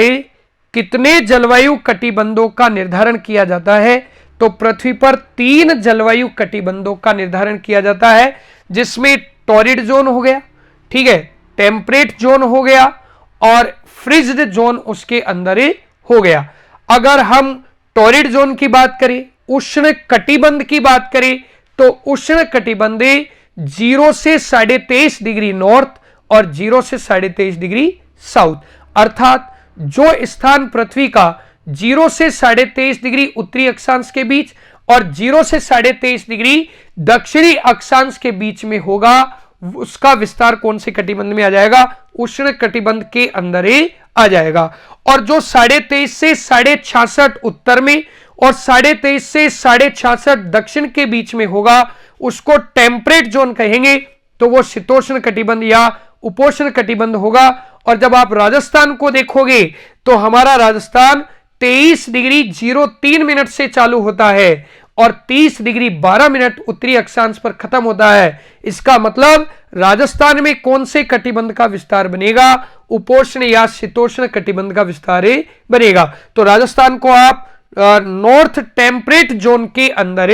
कितने जलवायु कटिबंधों का निर्धारण किया जाता है। तो पृथ्वी पर 3 जलवायु कटिबंधों का निर्धारण किया जाता है, जिसमें टॉरिड जोन हो गया, ठीक है, टेम्परेट जोन हो गया, और फ्रिज्ड जोन उसके अंदर हो गया। अगर हम टॉरिड जोन की बात करें, उष्ण कटिबंध की बात करें, तो उष्ण कटिबंध 0 से 23.5 डिग्री नॉर्थ और 0 से 23.5 डिग्री साउथ, अर्थात जो स्थान पृथ्वी का 0 से 23.5 डिग्री उत्तरी अक्षांश के बीच और 0 से 23.5 डिग्री दक्षिणी अक्षांश के बीच में होगा, उसका विस्तार कौन से कटिबंध में आ जाएगा? उष्ण कटिबंध के अंदर आ जाएगा। और जो 23.5 से 66.5 उत्तर में और 23.5 से 66.5 दक्षिण के बीच में होगा, उसको टेम्परेट जोन कहेंगे। तो वो शीतोष्ण कटिबंध या उपोष्ण कटिबंध होगा। और जब आप राजस्थान को देखोगे तो हमारा राजस्थान 23 डिग्री 03 मिनट से चालू होता है और 30 डिग्री 12 मिनट उत्तरी अक्षांश पर खत्म होता है। इसका मतलब राजस्थान में कौन से कटिबंध का विस्तार बनेगा? उपोष्ण या शीतोष्ण कटिबंध का विस्तार बनेगा। तो राजस्थान को आप नॉर्थ टेम्परेट जोन के अंदर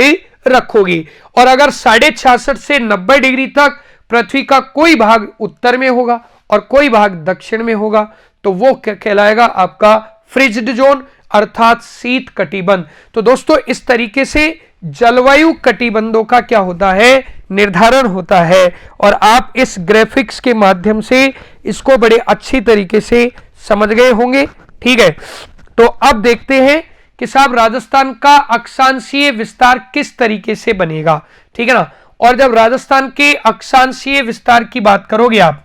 रखोगे। और अगर 66.5 से 90 डिग्री तक पृथ्वी का कोई भाग उत्तर में होगा और कोई भाग दक्षिण में होगा तो वो कहलाएगा आपका फ्रिज्ड जोन अर्थात शीत कटिबंध। तो दोस्तों इस तरीके से जलवायु कटिबंधों का क्या होता है? निर्धारण होता है। और आप इस ग्राफिक्स के माध्यम से इसको बड़े अच्छी तरीके से समझ गए होंगे। ठीक है, तो अब देखते हैं कि साहब राजस्थान का अक्षांशीय विस्तार किस तरीके से बनेगा। ठीक है ना। और जब राजस्थान के अक्षांशीय विस्तार की बात करोगे आप,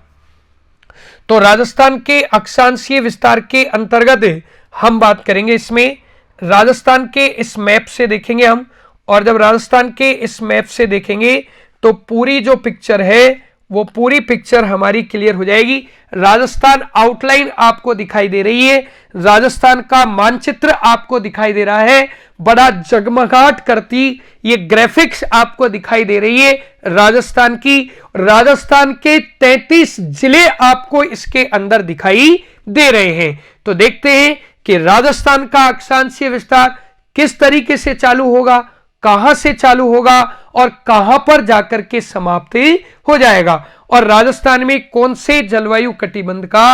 तो राजस्थान के अक्षांशीय विस्तार के अंतर्गत हम बात करेंगे इसमें राजस्थान के इस मैप से देखेंगे हम। और जब राजस्थान के इस मैप से देखेंगे तो पूरी जो पिक्चर है वो पूरी पिक्चर हमारी क्लियर हो जाएगी। राजस्थान आउटलाइन आपको दिखाई दे रही है, राजस्थान का मानचित्र आपको दिखाई दे रहा है, बड़ा जगमगाहट करती ये ग्राफिक्स आपको दिखाई दे रही है राजस्थान की। राजस्थान के 33 जिले आपको इसके अंदर दिखाई दे रहे हैं। तो देखते हैं कि राजस्थान का अक्षांशीय विस्तार किस तरीके से चालू होगा, कहां से चालू होगा और कहां पर जाकर के समाप्त हो जाएगा, और राजस्थान में कौन से जलवायु कटिबंध का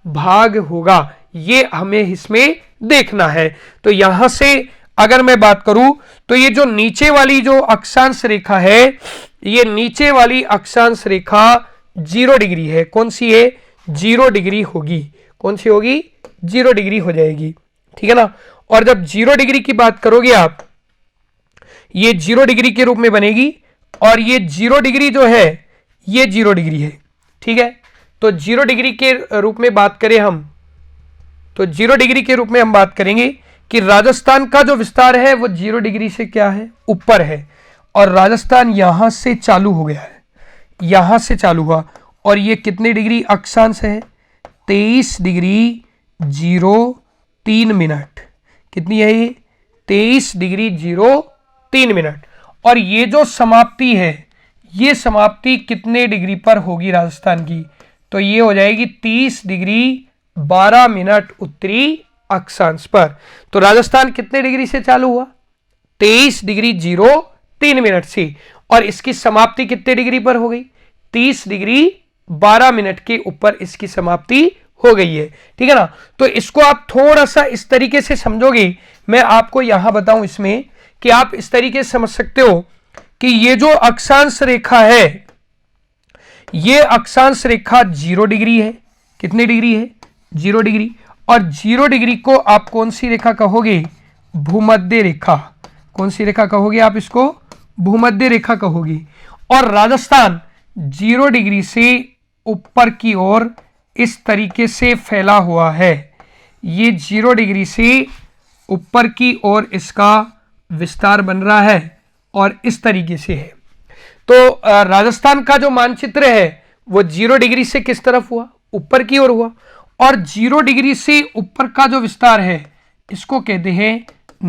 भाग होगा, ये हमें इसमें देखना है। तो यहां से अगर मैं बात करूं तो ये जो नीचे वाली जो अक्षांश रेखा है, ये नीचे वाली अक्षांश रेखा 0 डिग्री है। कौन सी है? 0 डिग्री होगी। कौन सी होगी? 0 डिग्री हो जाएगी। ठीक है ना। और जब 0 डिग्री की बात करोगे आप, ये 0 डिग्री के रूप में बनेगी और ये 0 डिग्री जो है ये 0 डिग्री है। ठीक है, तो 0 डिग्री के रूप में बात करें हम, तो 0 डिग्री के रूप में हम बात करेंगे कि राजस्थान का जो विस्तार है वो 0 डिग्री से क्या है? ऊपर है। और राजस्थान यहां से चालू हो गया है, यहां से चालू हुआ और ये कितने डिग्री अक्षांश है? 23 डिग्री 03 मिनट। कितनी है ये? 23 डिग्री 03 मिनट। और ये जो समाप्ति है, ये समाप्ति कितने डिग्री पर होगी राजस्थान की? तो ये हो जाएगी 30 डिग्री 12 मिनट उत्तरी अक्षांश पर। तो राजस्थान कितने डिग्री से चालू हुआ? 23 डिग्री 03 मिनट से। और इसकी समाप्ति कितने डिग्री पर हो गई? 30 डिग्री 12 मिनट के ऊपर इसकी समाप्ति हो गई है। ठीक है ना। तो इसको आप थोड़ा सा इस तरीके से समझोगे, मैं आपको यहां बताऊं इसमें कि आप इस तरीके से समझ सकते हो कि ये जो अक्षांश रेखा है, ये अक्षांश रेखा 0 डिग्री है। कितने डिग्री है? 0 डिग्री। और 0 डिग्री को आप कौन सी रेखा कहोगे? भूमध्य रेखा। कौन सी रेखा कहोगे आप इसको? भूमध्य रेखा कहोगे। और राजस्थान 0 डिग्री से ऊपर की ओर इस तरीके से फैला हुआ है। ये 0 डिग्री से ऊपर की ओर इसका विस्तार बन रहा है और इस तरीके से है। तो राजस्थान का जो मानचित्र है वो 0 डिग्री से किस तरफ हुआ? ऊपर की ओर हुआ। और 0 डिग्री से ऊपर का जो विस्तार है इसको कहते हैं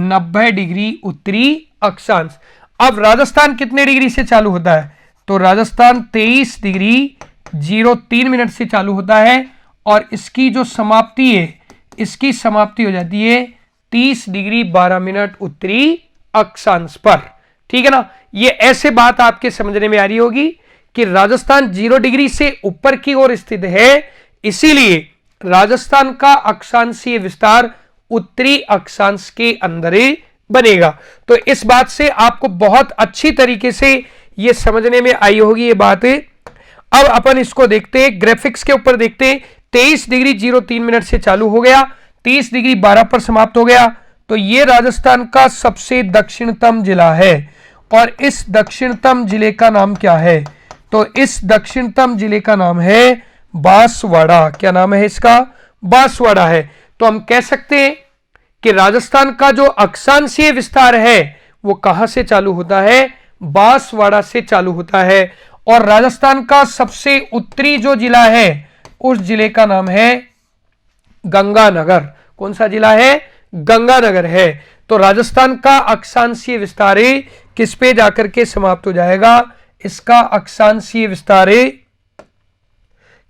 90 डिग्री उत्तरी अक्षांश। अब राजस्थान कितने डिग्री से चालू होता है? तो राजस्थान 23 डिग्री 03 मिनट से चालू होता है और इसकी जो समाप्ति है, इसकी समाप्ति हो जाती है 30 डिग्री 12 मिनट उत्तरी अक्षांश पर। ठीक है ना। ये ऐसे बात आपके समझने में आ रही होगी कि राजस्थान 0 डिग्री से ऊपर की ओर स्थित है, इसीलिए राजस्थान का अक्षांशीय विस्तार उत्तरी अक्षांश के अंदर बनेगा। तो इस बात से आपको बहुत अच्छी तरीके से ये समझने में आई होगी ये बात। अब अपन इसको देखते हैं, ग्राफिक्स के ऊपर देखते हैं। 23 डिग्री 03 मिनट से चालू हो गया, 30 डिग्री 12 पर समाप्त हो गया। तो ये राजस्थान का सबसे दक्षिणतम जिला है और इस दक्षिणतम जिले का नाम क्या है? तो इस दक्षिणतम जिले का नाम है बांसवाड़ा। क्या नाम है इसका? बांसवाड़ा है। तो हम कह सकते हैं कि राजस्थान का जो अक्षांशीय विस्तार है वो कहां से चालू होता है, बांसवाड़ा से चालू होता है। और राजस्थान का सबसे उत्तरी जो जिला है उस जिले का नाम है गंगानगर। कौन सा जिला है, गंगानगर है। तो राजस्थान का अक्षांशीय विस्तार किस पे जाकर के समाप्त हो जाएगा, इसका अक्षांशीय विस्तार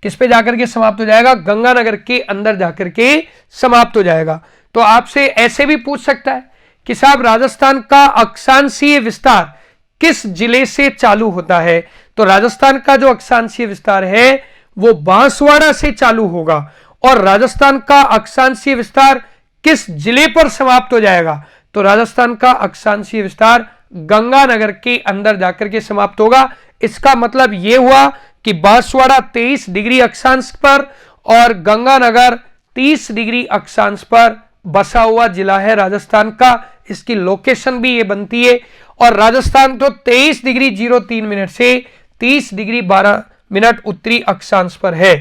किस पे जाकर के समाप्त हो जाएगा, गंगानगर के अंदर जाकर के समाप्त हो जाएगा। तो आपसे ऐसे भी पूछ सकता है कि साहब राजस्थान का अक्षांशीय विस्तार किस जिले से चालू होता है। तो राजस्थान का जो अक्षांशीय विस्तार है वो बांसवाड़ा से चालू होगा। और राजस्थान का अक्षांशीय विस्तार किस जिले पर समाप्त हो जाएगा, तो राजस्थान का अक्षांशीय विस्तार गंगानगर के अंदर जाकर के समाप्त होगा। इसका मतलब यह हुआ कि बांसवाड़ा 23 डिग्री अक्षांश पर और गंगानगर 30 डिग्री अक्षांश पर बसा हुआ जिला है राजस्थान का। इसकी लोकेशन भी ये बनती है। और राजस्थान तो 23 डिग्री 03 मिनट से 30 डिग्री 12 मिनट उत्तरी अक्षांश पर है।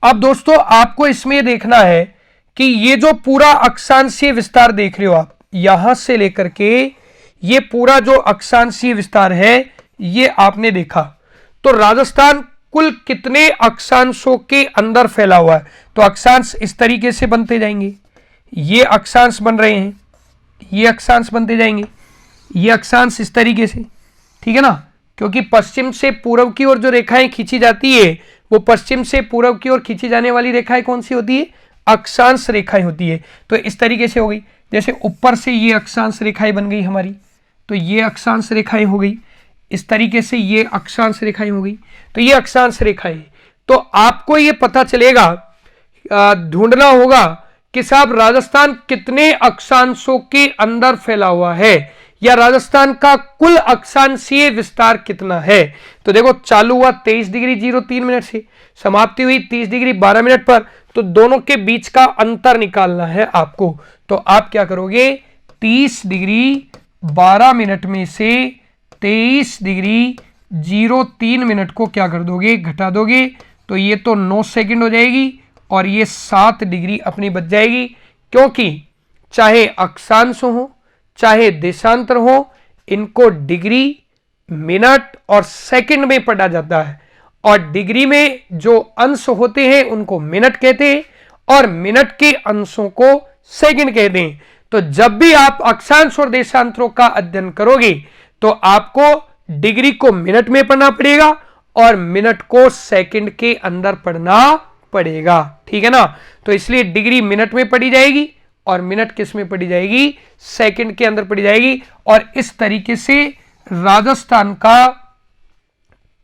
अब दोस्तों आपको इसमें देखना है कि ये जो पूरा अक्षांशीय विस्तार देख रहे हो आप, यहां से लेकर के ये पूरा जो अक्षांशीय विस्तार है ये आपने देखा। तो राजस्थान कुल कितने अक्षांशों के अंदर फैला हुआ है, तो अक्षांश इस तरीके से बनते जाएंगे। ये अक्षांश बन रहे हैं, ये अक्षांश बनते जाएंगे, ये अक्षांश इस तरीके से, ठीक है ना। क्योंकि पश्चिम से पूर्व की ओर जो रेखाएं खींची जाती है वो पश्चिम से पूर्व की ओर खींची जाने वाली रेखाएं कौन सी होती है, अक्षांश रेखाएं होती है। तो इस तरीके से हो गई, जैसे ऊपर से ये अक्षांश रेखाएं बन गई हमारी, तो ये अक्षांश रेखाएं हो गई। इस तरीके से ये अक्षांश रेखाएं हो गई, तो ये अक्षांश रेखाएं। तो आपको ये पता चलेगा, ढूंढना होगा कि साहब राजस्थान कितने अक्षांशों के अंदर फैला हुआ है, या राजस्थान का कुल अक्षांशीय विस्तार कितना है। तो देखो चालू हुआ 23 डिग्री 03 मिनट से, समाप्ति हुई 30 डिग्री 12 मिनट पर। तो दोनों के बीच का अंतर निकालना है आपको। तो आप क्या करोगे, 30 डिग्री 12 मिनट में से 23 डिग्री 03 मिनट को क्या कर दोगे, घटा दोगे। तो ये तो 9 सेकंड हो जाएगी और ये 7 डिग्री अपनी बच जाएगी। क्योंकि चाहे अक्षांश हो चाहे देशांतर हो, इनको डिग्री, मिनट और सेकंड में पढ़ा जाता है। और डिग्री में जो अंश होते हैं उनको मिनट कहते हैं और मिनट के अंशों को सेकंड कहते हैं। तो जब भी आप अक्षांश और देशांतरों का अध्ययन करोगे तो आपको डिग्री को मिनट में पढ़ना पड़ेगा और मिनट को सेकंड के अंदर पढ़ना पड़ेगा, ठीक है ना। तो इसलिए डिग्री मिनट में पढ़ी जाएगी और मिनट किस में पढ़ी जाएगी, सेकंड के अंदर पढ़ी जाएगी। और इस तरीके से राजस्थान का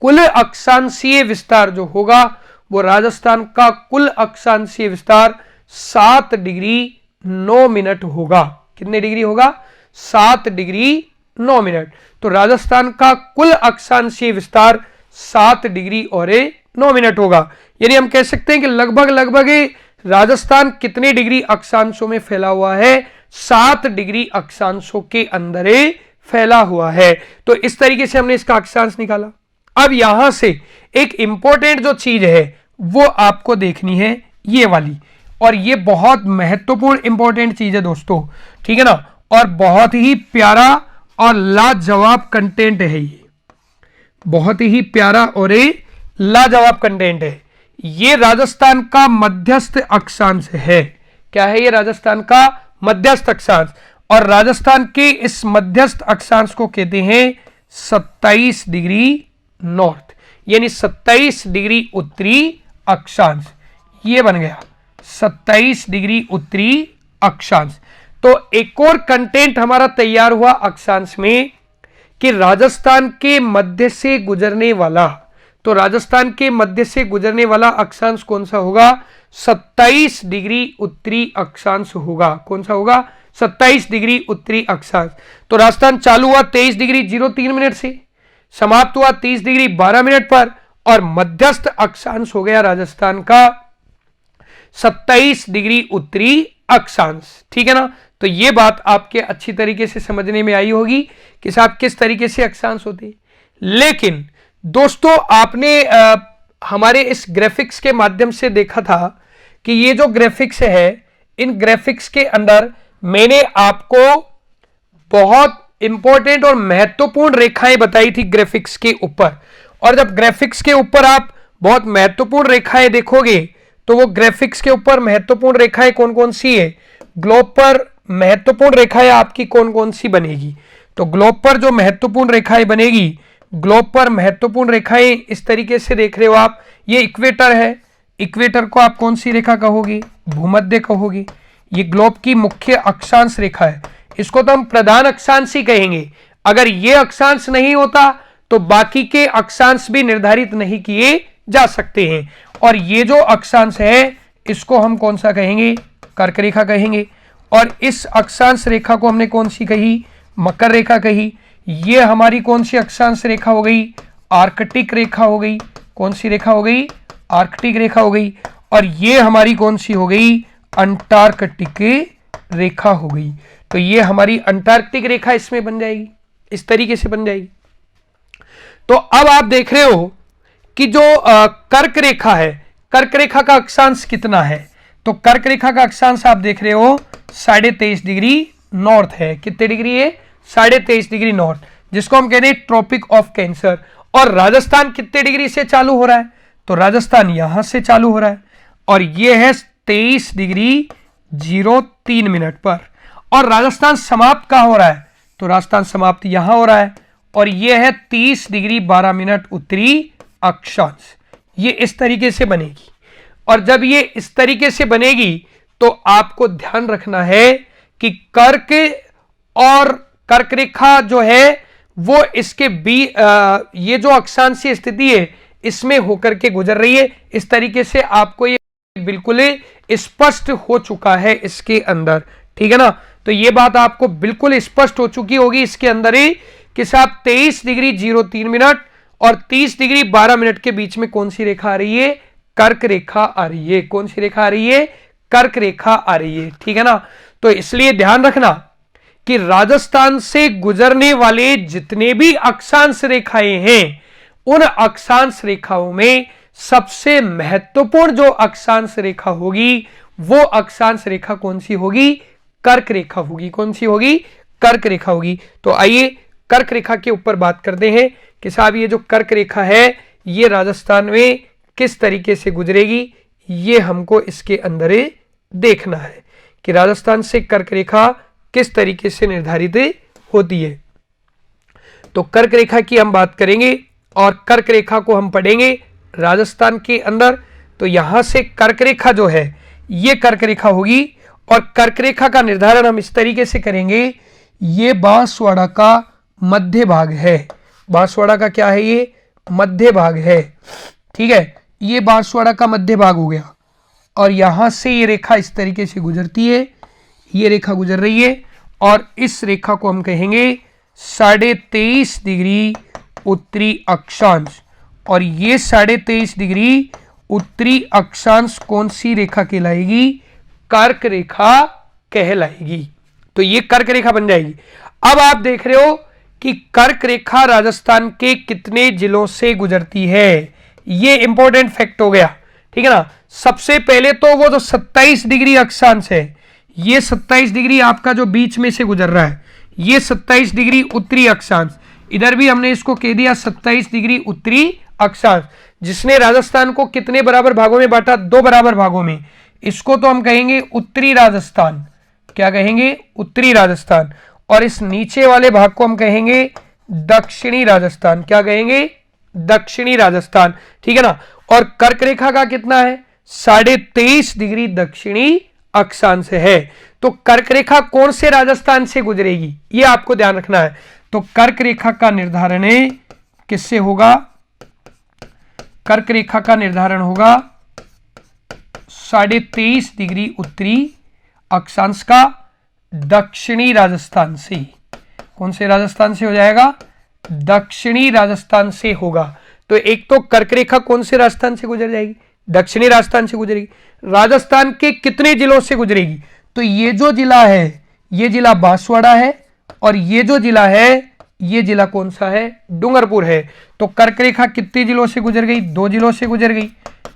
कुल अक्षांशीय विस्तार जो होगा वो राजस्थान का कुल अक्षांशीय विस्तार 7 डिग्री 9 मिनट होगा। कितने डिग्री होगा, 7 डिग्री 9 मिनट। तो राजस्थान का कुल अक्षांशीय विस्तार 7 डिग्री और 9 मिनट होगा। यानी हम कह सकते हैं कि लगभग राजस्थान कितने डिग्री अक्षांशों में फैला हुआ है, 7 डिग्री अक्षांशों के अंदर फैला हुआ है। तो इस तरीके से हमने इसका अक्षांश निकाला। अब यहां से एक इंपॉर्टेंट जो चीज है वो आपको देखनी है, ये वाली। और ये बहुत महत्वपूर्ण इंपॉर्टेंट चीज है दोस्तों, ठीक है ना। और बहुत ही प्यारा और लाजवाब कंटेंट है, ये बहुत ही प्यारा और लाजवाब कंटेंट है। ये राजस्थान का मध्यस्थ अक्षांश है। क्या है ये, राजस्थान का मध्यस्थ अक्षांश। और राजस्थान के इस मध्यस्थ अक्षांश को कहते हैं 27 डिग्री नॉर्थ, यानी 27 डिग्री उत्तरी अक्षांश। ये बन गया 27 डिग्री उत्तरी अक्षांश। तो एक और कंटेंट हमारा तैयार हुआ अक्षांश में कि राजस्थान के मध्य से गुजरने वाला, तो राजस्थान के मध्य से गुजरने वाला अक्षांश कौन सा होगा, 27 डिग्री उत्तरी अक्षांश होगा। कौन सा होगा, 27 डिग्री उत्तरी अक्षांश। तो राजस्थान चालू हुआ 23 डिग्री 03 मिनट से, समाप्त हुआ 30 डिग्री 12 मिनट पर, और मध्यस्थ अक्षांश हो गया राजस्थान का 27 डिग्री उत्तरी अक्षांश, ठीक है ना। तो ये बात आपके अच्छी तरीके से समझने में आई होगी कि साहब किस तरीके से अक्षांश होते हैं। लेकिन दोस्तों आपने हमारे इस ग्राफिक्स के माध्यम से देखा था कि ये जो ग्राफिक्स है इन ग्राफिक्स के अंदर मैंने आपको बहुत इंपॉर्टेंट और महत्वपूर्ण रेखाएं बताई थी ग्राफिक्स के ऊपर। और जब ग्राफिक्स के ऊपर आप बहुत महत्वपूर्ण रेखाएं देखोगे तो वो ग्राफिक्स के ऊपर महत्वपूर्ण रेखाएं कौन कौन सी है, ग्लोब पर महत्वपूर्ण रेखाएं आपकी कौन कौन सी बनेगी। तो ग्लोब पर जो महत्वपूर्ण रेखाएं बनेगी, ग्लोब पर महत्वपूर्ण रेखाएं इस तरीके से देख रहे हो आप, ये इक्वेटर है, इक्वेटर को आप कौन सी रेखा कहोगे, भूमध्य कहोगे। ये ग्लोब की मुख्य अक्षांश रेखा है, इसको तो हम प्रधान अक्षांश ही कहेंगे। अगर ये अक्षांश नहीं होता तो बाकी के अक्षांश भी निर्धारित नहीं किए जा सकते हैं। और ये जो अक्षांश है इसको हम कौन सा कहेंगे, कर्क रेखा कहेंगे। और इस अक्षांश रेखा को हमने कौन सी कही, मकर रेखा कही। ये हमारी कौन सी अक्षांश रेखा हो गई, आर्कटिक रेखा हो गई। कौन सी रेखा हो गई, आर्कटिक रेखा हो गई। और ये हमारी कौन सी हो गई, अंटार्कटिक रेखा हो गई। तो ये हमारी अंटार्कटिक रेखा इसमें बन जाएगी, इस तरीके से बन जाएगी। तो अब आप देख रहे हो कि जो कर्क रेखा है, कर्क रेखा का अक्षांश कितना है। तो कर्क रेखा का अक्षांश आप देख रहे हो 23.5 डिग्री नॉर्थ है। कितने डिग्री है, 23.5 डिग्री नॉर्थ, जिसको हम कहते हैं ट्रॉपिक ऑफ कैंसर। और राजस्थान कितने डिग्री से चालू हो रहा है, तो राजस्थान यहां से चालू हो रहा है और ये है 23 डिग्री 03 मिनट पर। और राजस्थान समाप्त कहां हो रहा है, तो राजस्थान समाप्त यहां हो रहा है और ये है 30 डिग्री 12 मिनट उत्तरी अक्षांश। ये इस तरीके से बनेगी। और जब ये इस तरीके से बनेगी तो आपको ध्यान रखना है कि कर्क और कर्क रेखा जो है वो इसके ये जो अक्षांशीय स्थिति है इसमें होकर के गुजर रही है। इस तरीके से आपको ये बिल्कुल स्पष्ट हो चुका है इसके अंदर, ठीक है ना। तो ये बात आपको बिल्कुल स्पष्ट हो चुकी होगी इसके अंदर ही कि साहब 23 डिग्री 03 मिनट और 30 डिग्री 12 मिनट के बीच में कौन सी रेखा आ रही है, कर्क रेखा आ रही है। कौन सी रेखा आ रही है, कर्क रेखा आ रही है, ठीक है ना। तो इसलिए ध्यान रखना कि राजस्थान से गुजरने वाले जितने भी अक्षांश रेखाएं हैं उन अक्षांश रेखाओं में सबसे महत्वपूर्ण जो अक्षांश रेखा होगी वो अक्षांश रेखा कौन सी होगी, कर्क रेखा होगी। कौन सी होगी, कर्क रेखा होगी। तो आइए कर्क रेखा के ऊपर बात करते हैं कि साहब ये जो कर्क रेखा है ये राजस्थान में किस तरीके से गुजरेगी। ये हमको इसके अंदर देखना है कि राजस्थान से कर्क रेखा किस तरीके से निर्धारित होती है। तो कर्क रेखा की हम बात करेंगे और कर्क रेखा को हम पढ़ेंगे राजस्थान के अंदर। तो यहां से कर्क रेखा जो है ये कर्क रेखा होगी और कर्क रेखा का निर्धारण हम इस तरीके से करेंगे। ये बांसवाड़ा का मध्य भाग है, बांसवाड़ा का क्या है, ये मध्य भाग है, ठीक है। ये बांसवाड़ा का मध्य भाग हो गया और यहां से ये रेखा इस तरीके से गुजरती है, ये रेखा गुजर रही है और इस रेखा को हम कहेंगे 23.5 डिग्री उत्तरी अक्षांश। और ये 23.5 डिग्री उत्तरी अक्षांश कौन सी रेखा कहलाएगी, कर्क रेखा कहलाएगी। तो ये कर्क रेखा बन जाएगी। अब आप देख रहे हो कि कर्क रेखा राजस्थान के कितने जिलों से गुजरती है, ये इंपॉर्टेंट फैक्ट हो गया, ठीक है ना। सबसे पहले तो वो जो 27 डिग्री अक्षांश है, ये 27 डिग्री आपका जो बीच में से गुजर रहा है, ये 27 डिग्री उत्तरी अक्षांश, इधर भी हमने इसको कह दिया 27 डिग्री उत्तरी अक्षांश, जिसने राजस्थान को कितने बराबर भागों में बांटा, 2 बराबर भागों में। इसको तो हम कहेंगे उत्तरी राजस्थान, क्या कहेंगे, उत्तरी राजस्थान। और इस नीचे वाले भाग को हम कहेंगे दक्षिणी राजस्थान, क्या कहेंगे, दक्षिणी राजस्थान, ठीक है ना। और कर्क रेखा का कितना है, 23.5 डिग्री दक्षिणी अक्षांश है। तो कर्क रेखा कौन से राजस्थान से गुजरेगी ये आपको ध्यान रखना है। तो कर्क रेखा का निर्धारण किससे होगा, कर्क रेखा का निर्धारण होगा 23.5 डिग्री उत्तरी अक्षांश का दक्षिणी राजस्थान से। कौन से राजस्थान से हो जाएगा, दक्षिणी राजस्थान से होगा। तो एक तो कर्क रेखा कौन से राजस्थान से गुजर जाएगी, दक्षिणी राजस्थान से गुजरेगी। राजस्थान के कितने जिलों से गुजरेगी, तो ये जो जिला है ये जिला बांसवाड़ा है और ये जो जिला है ये जिला कौन सा है, डूंगरपुर है। तो कर्क रेखा कितने जिलों से गुजर गई, 2 जिलों से गुजर गई।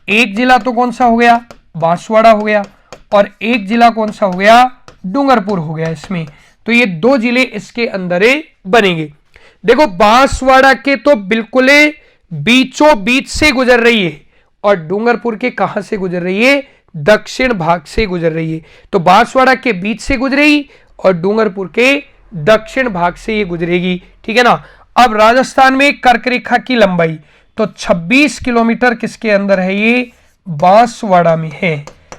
एक जिला तो कौन सा हो गया, बांसवाड़ा हो गया और एक जिला कौन सा हो गया, डूंगरपुर हो गया इसमें। तो ये 2 जिले इसके अंदर बनेंगे। देखो बांसवाड़ा के तो बिल्कुल बीचों बीच से गुजर रही है और डूंगरपुर के कहां से गुजर रही है, दक्षिण भाग से गुजर रही है। तो बांसवाड़ा के बीच से गुजरेगी और डूंगरपुर के दक्षिण भाग से ये गुजरेगी, ठीक है ना। अब राजस्थान में कर्क रेखा की लंबाई तो 26 किलोमीटर किसके अंदर है, ये बांसवाड़ा में है।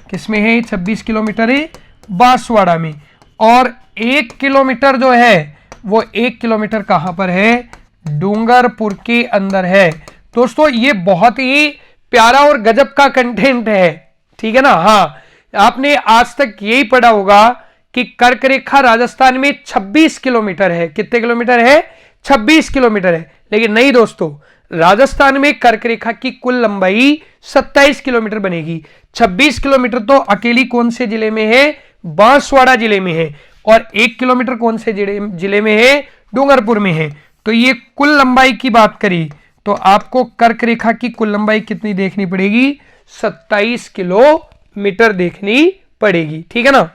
किसमें है, 26 किलोमीटर है बांसवाड़ा में। और 1 किलोमीटर जो है वो 1 किलोमीटर कहां पर है, डूंगरपुर के अंदर है। दोस्तों ये बहुत ही प्यारा और गजब का कंटेंट है, ठीक है ना। हाँ, आपने आज तक यही पढ़ा होगा कि कर्क रेखा राजस्थान में 26 किलोमीटर है। कितने किलोमीटर है, 26 किलोमीटर है। लेकिन नहीं दोस्तों, राजस्थान में कर्क रेखा की कुल लंबाई 27 किलोमीटर बनेगी। 26 किलोमीटर तो अकेली कौन से जिले में है, बांसवाड़ा जिले में है, और 1 किलोमीटर कौन से जिले में है, डूंगरपुर में है। तो ये कुल लंबाई की बात करी तो आपको कर्क रेखा की कुल लंबाई कितनी देखनी पड़ेगी, 27 किलोमीटर देखनी पड़ेगी, ठीक है ना।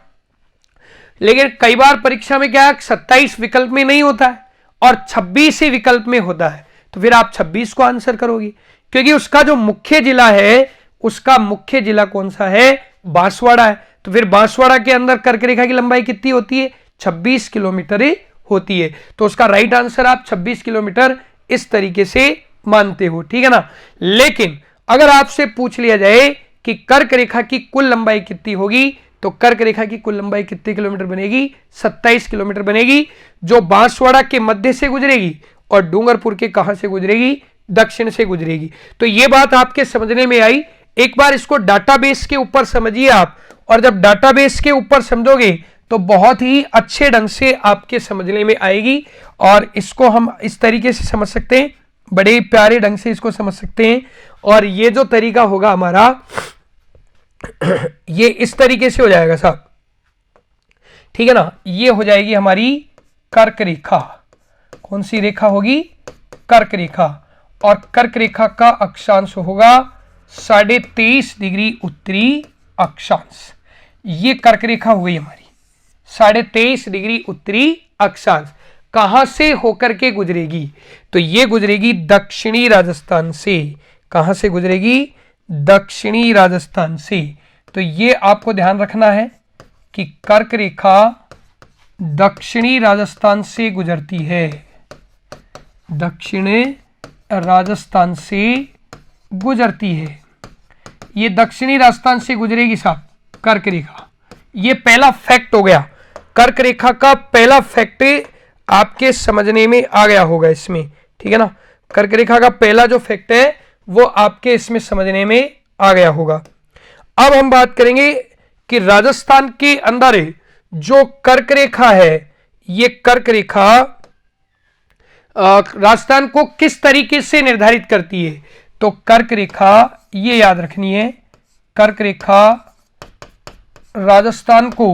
लेकिन कई बार परीक्षा में क्या 27 विकल्प में नहीं होता है और 26 ही विकल्प में होता है, तो फिर आप 26 को आंसर करोगे, क्योंकि उसका जो मुख्य जिला है, उसका मुख्य जिला कौन सा है, बांसवाड़ा है। तो फिर बांसवाड़ा के अंदर कर्क रेखा की लंबाई कितनी होती है, 26 किलोमीटर होती है। तो उसका राइट आंसर आप 26 किलोमीटर इस तरीके से मानते हो, ठीक है ना। लेकिन अगर आपसे पूछ लिया जाए कि कर्क रेखा की कुल लंबाई कितनी होगी, तो कर्क रेखा की कुल लंबाई कितने किलोमीटर बनेगी, 27 किलोमीटर बनेगी, जो बांसवाड़ा के मध्य से गुजरेगी और डूंगरपुर के कहां से गुजरेगी, दक्षिण से गुजरेगी। तो यह बात आपके समझने में आई। एक बार इसको डाटाबेस के ऊपर समझिए आप, और जब डाटाबेस के ऊपर समझोगे तो बहुत ही अच्छे ढंग से आपके समझने में आएगी। और इसको हम इस तरीके से समझ सकते हैं, बड़े प्यारे ढंग से इसको समझ सकते हैं। और ये जो तरीका होगा हमारा, ये इस तरीके से हो जाएगा साहब, ठीक है ना। ये हो जाएगी हमारी कर्क रेखा। कौन सी रेखा होगी, कर्क रेखा। और कर्क रेखा का अक्षांश होगा 23.5 डिग्री उत्तरी अक्षांश। ये कर्क रेखा हो गई हमारी 23.5 डिग्री उत्तरी अक्षांश। कहां से होकर के गुजरेगी, तो ये गुजरेगी दक्षिणी राजस्थान से। कहां से गुजरेगी, दक्षिणी राजस्थान से। तो ये आपको ध्यान रखना है कि कर्क रेखा दक्षिणी राजस्थान से गुजरती है, दक्षिणी राजस्थान से गुजरती है। ये दक्षिणी राजस्थान से गुजरेगी साहब कर्क रेखा। ये पहला फैक्ट हो गया, कर्क रेखा का पहला फैक्ट आपके समझने में आ गया होगा इसमें, ठीक है ना। कर्क रेखा का पहला जो फैक्ट है वो आपके इसमें समझने में आ गया होगा। अब हम बात करेंगे कि राजस्थान के अंदर जो कर्क रेखा है, ये कर्क रेखा राजस्थान को किस तरीके से निर्धारित करती है। तो कर्क रेखा, ये याद रखनी है, कर्क रेखा राजस्थान को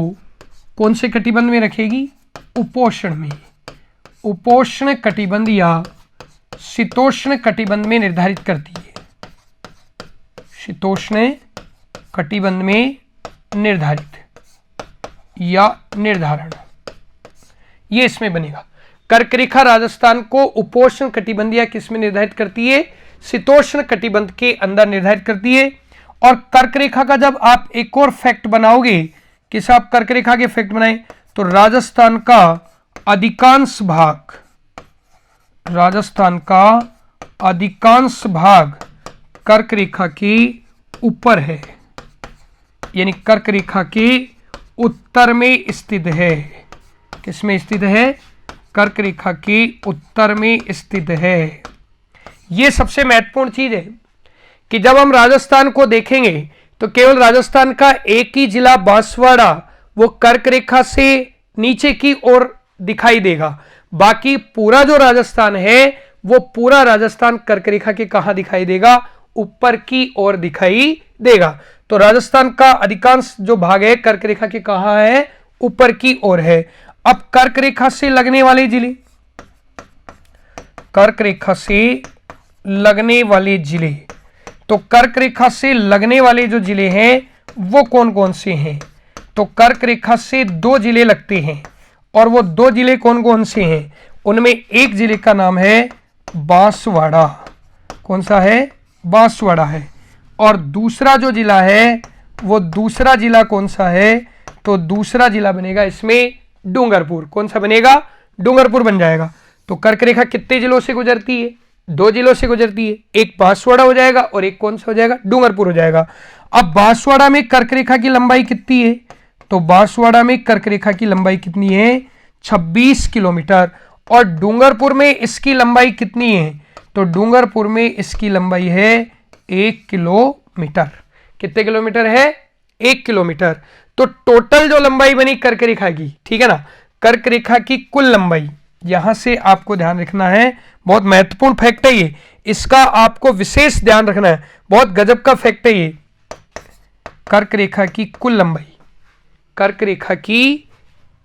कौन से कटिबंध में रखेगी, उपोष्ण में, उपोष्ण कटिबंध या शीतोष्ण कटिबंध में निर्धारित करती है, शीतोष्ण कटिबंध में निर्धारित या निर्धारण, ये इसमें बनेगा। कर्क रेखा राजस्थान को उपोष्ण कटिबंध या किस में निर्धारित करती है, शीतोष्ण कटिबंध के अंदर निर्धारित करती है। और कर्क रेखा का जब आप एक और फैक्ट बनाओगे, किस आप कर्क रेखा के फैक्ट बनाए, तो राजस्थान का अधिकांश भाग, राजस्थान का अधिकांश भाग कर्क रेखा के ऊपर है, यानी कर्क रेखा के उत्तर में स्थित है। किसमें स्थित है, कर्क रेखा के उत्तर में स्थित है। यह सबसे महत्वपूर्ण चीज है कि जब हम राजस्थान को देखेंगे तो केवल राजस्थान का एक ही जिला बांसवाड़ा वो कर्क रेखा से नीचे की ओर दिखाई देगा। बाकी पूरा जो राजस्थान है वो पूरा राजस्थान कर्क रेखा के कहां दिखाई देगा, ऊपर की ओर दिखाई देगा। तो राजस्थान का अधिकांश जो भाग है कर्क रेखा के कहां है, ऊपर की ओर है। अब कर्क रेखा से लगने वाले जिले, कर्क रेखा से लगने वाले जिले, तो कर्क रेखा से लगने वाले जो जिले हैं वो कौन कौन से हैं? तो कर्क रेखा से 2 जिले लगते हैं, और वो 2 जिले कौन कौन से हैं? उनमें एक जिले का नाम है बांसवाड़ा। कौन सा है? बांसवाड़ा है। और दूसरा जो जिला है वो दूसरा जिला कौन सा है? तो दूसरा जिला बनेगा इसमें डूंगरपुर। कौन सा बनेगा? डूंगरपुर बन जाएगा। तो कर्क रेखा कितने जिलों से गुजरती है? 2 जिलों से गुजरती है। एक बांसवाड़ा हो जाएगा और एक कौन सा हो जाएगा? डूंगरपुर हो जाएगा। अब बांसवाड़ा में कर्क रेखा की लंबाई कितनी है? तो बांसवाड़ा में कर्क रेखा की लंबाई कितनी है? 26 किलोमीटर। और डूंगरपुर में इसकी लंबाई कितनी है? तो डूंगरपुर में इसकी लंबाई है 1 किलोमीटर। कितने किलोमीटर है? 1 किलोमीटर। तो टोटल जो लंबाई बनी कर्क रेखा की, ठीक है ना, कर्क रेखा की कुल लंबाई, यहां से आपको ध्यान रखना है, बहुत महत्वपूर्ण फैक्ट है ये, इसका आपको विशेष ध्यान रखना है, बहुत गजब का फैक्ट है ये। कर्क रेखा की कुल लंबाई, कर्क रेखा की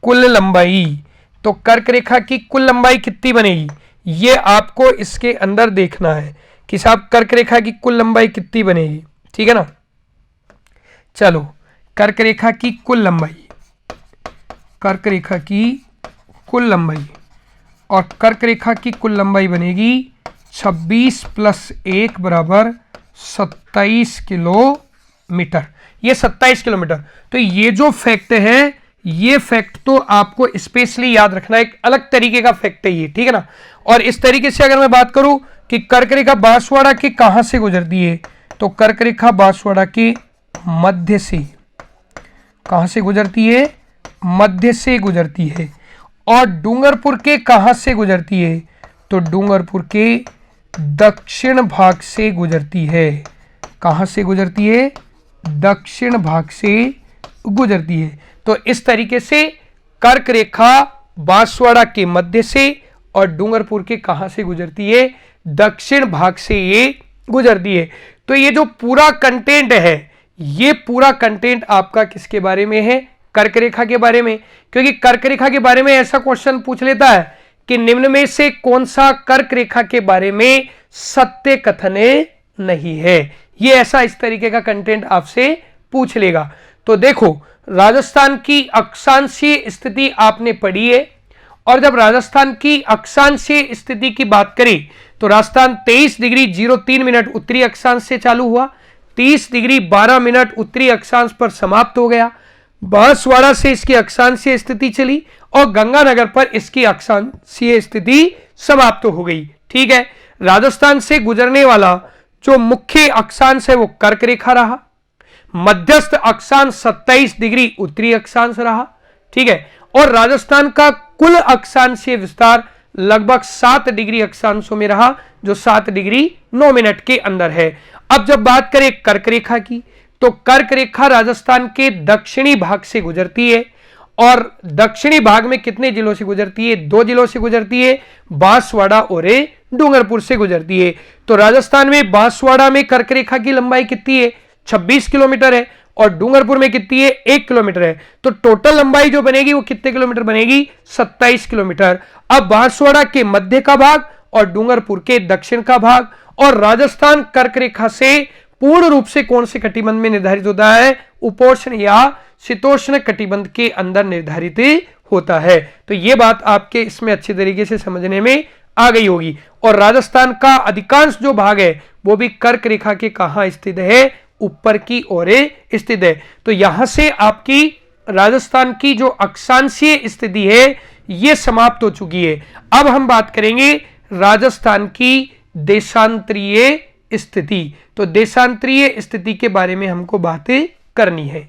कुल लंबाई, तो कर्क रेखा की कुल लंबाई कितनी बनेगी ये आपको इसके अंदर देखना है कि साहब कर्क रेखा की कुल लंबाई कितनी बनेगी, ठीक है ना। चलो, कर्क रेखा की कुल लंबाई, कर्क रेखा की कुल लंबाई, और कर्क रेखा की कुल लंबाई बनेगी 26 + 1 = 27 किलोमीटर। ये 27 किलोमीटर। तो ये जो फैक्ट है, ये फैक्ट तो आपको स्पेशली याद रखना है, एक अलग तरीके का फैक्ट है ये, ठीक है ना। और इस तरीके से अगर मैं बात करूं कि कर्क रेखा बांसवाड़ा के कहां से गुजरती है, तो कर्क रेखा बांसवाड़ा के मध्य से, कहां से गुजरती है? मध्य से गुजरती है। और डूंगरपुर के कहां से गुजरती है? तो डूंगरपुर के दक्षिण भाग से गुजरती है। कहां से गुजरती है? दक्षिण भाग से गुजरती है। तो इस तरीके से कर्क रेखा बांसवाड़ा के मध्य से और डूंगरपुर के कहां से गुजरती है? दक्षिण भाग से ये गुजरती है। तो ये जो पूरा कंटेंट है, ये पूरा कंटेंट आपका किसके बारे में है? कर्क रेखा के बारे में। क्योंकि कर्क रेखा के बारे में ऐसा क्वेश्चन पूछ लेता है कि निम्न में से कौन सा कर्क रेखा के बारे में सत्य कथन नहीं है। ये ऐसा इस तरीके का कंटेंट आपसे पूछ लेगा। तो देखो, राजस्थान की अक्षांशीय स्थिति आपने पढ़ी है, और जब राजस्थान की अक्षांशीय स्थिति की बात करें तो राजस्थान 23 डिग्री 03 मिनट उत्तरी अक्षांश से चालू हुआ, 30 डिग्री 12 मिनट उत्तरी अक्षांश पर समाप्त हो गया। बांसवाड़ा से इसकी अक्षांशीय स्थिति चली और गंगानगर पर इसकी अक्षांशीय स्थिति समाप्त हो गई, ठीक है। राजस्थान से गुजरने वाला जो मुख्य अक्षांश है वो कर्क रेखा रहा, मध्यस्थ अक्षांश 27 डिग्री उत्तरी अक्षांश रहा, ठीक है। और राजस्थान का कुल अक्षांशीय विस्तार लगभग 7 डिग्री अक्षांशों में रहा, जो 7 डिग्री 9 मिनट के अंदर है। अब जब बात करें कर्क रेखा की, तो कर्क रेखा राजस्थान के दक्षिणी भाग से गुजरती है, और दक्षिणी भाग में कितने जिलों से गुजरती है? 2 जिलों से गुजरती है, बांसवाड़ा और डूंगरपुर से गुजरती है। तो राजस्थान में बांसवाड़ा में कर्क रेखा की लंबाई कितनी है? 26 किलोमीटर है, और डूंगरपुर में कितनी है? 1 किलोमीटर है। तो टोटल लंबाई जो बनेगी वो कितने किलोमीटर बनेगी? 27 किलोमीटर। अब बांसवाड़ा के मध्य का भाग और डूंगरपुर के दक्षिण का भाग, और राजस्थान कर्क रेखा से पूर्ण रूप से कौन से कटिबंध में निर्धारित होता है? उपोष्ण या शीतोष्ण कटिबंध के अंदर निर्धारित होता है। तो ये बात आपके इसमें अच्छे तरीके से समझने में आ गई होगी। और राजस्थान का अधिकांश जो भाग है वो भी कर्क रेखा के कहां स्थित है? ऊपर की ओर स्थित है। तो यहां से आपकी राजस्थान की जो अक्षांशीय स्थिति है ये समाप्त हो चुकी है। अब हम बात करेंगे राजस्थान की देशांतरीय स्थिति। तो देशांतरीय स्थिति के बारे में हमको बातें करनी है।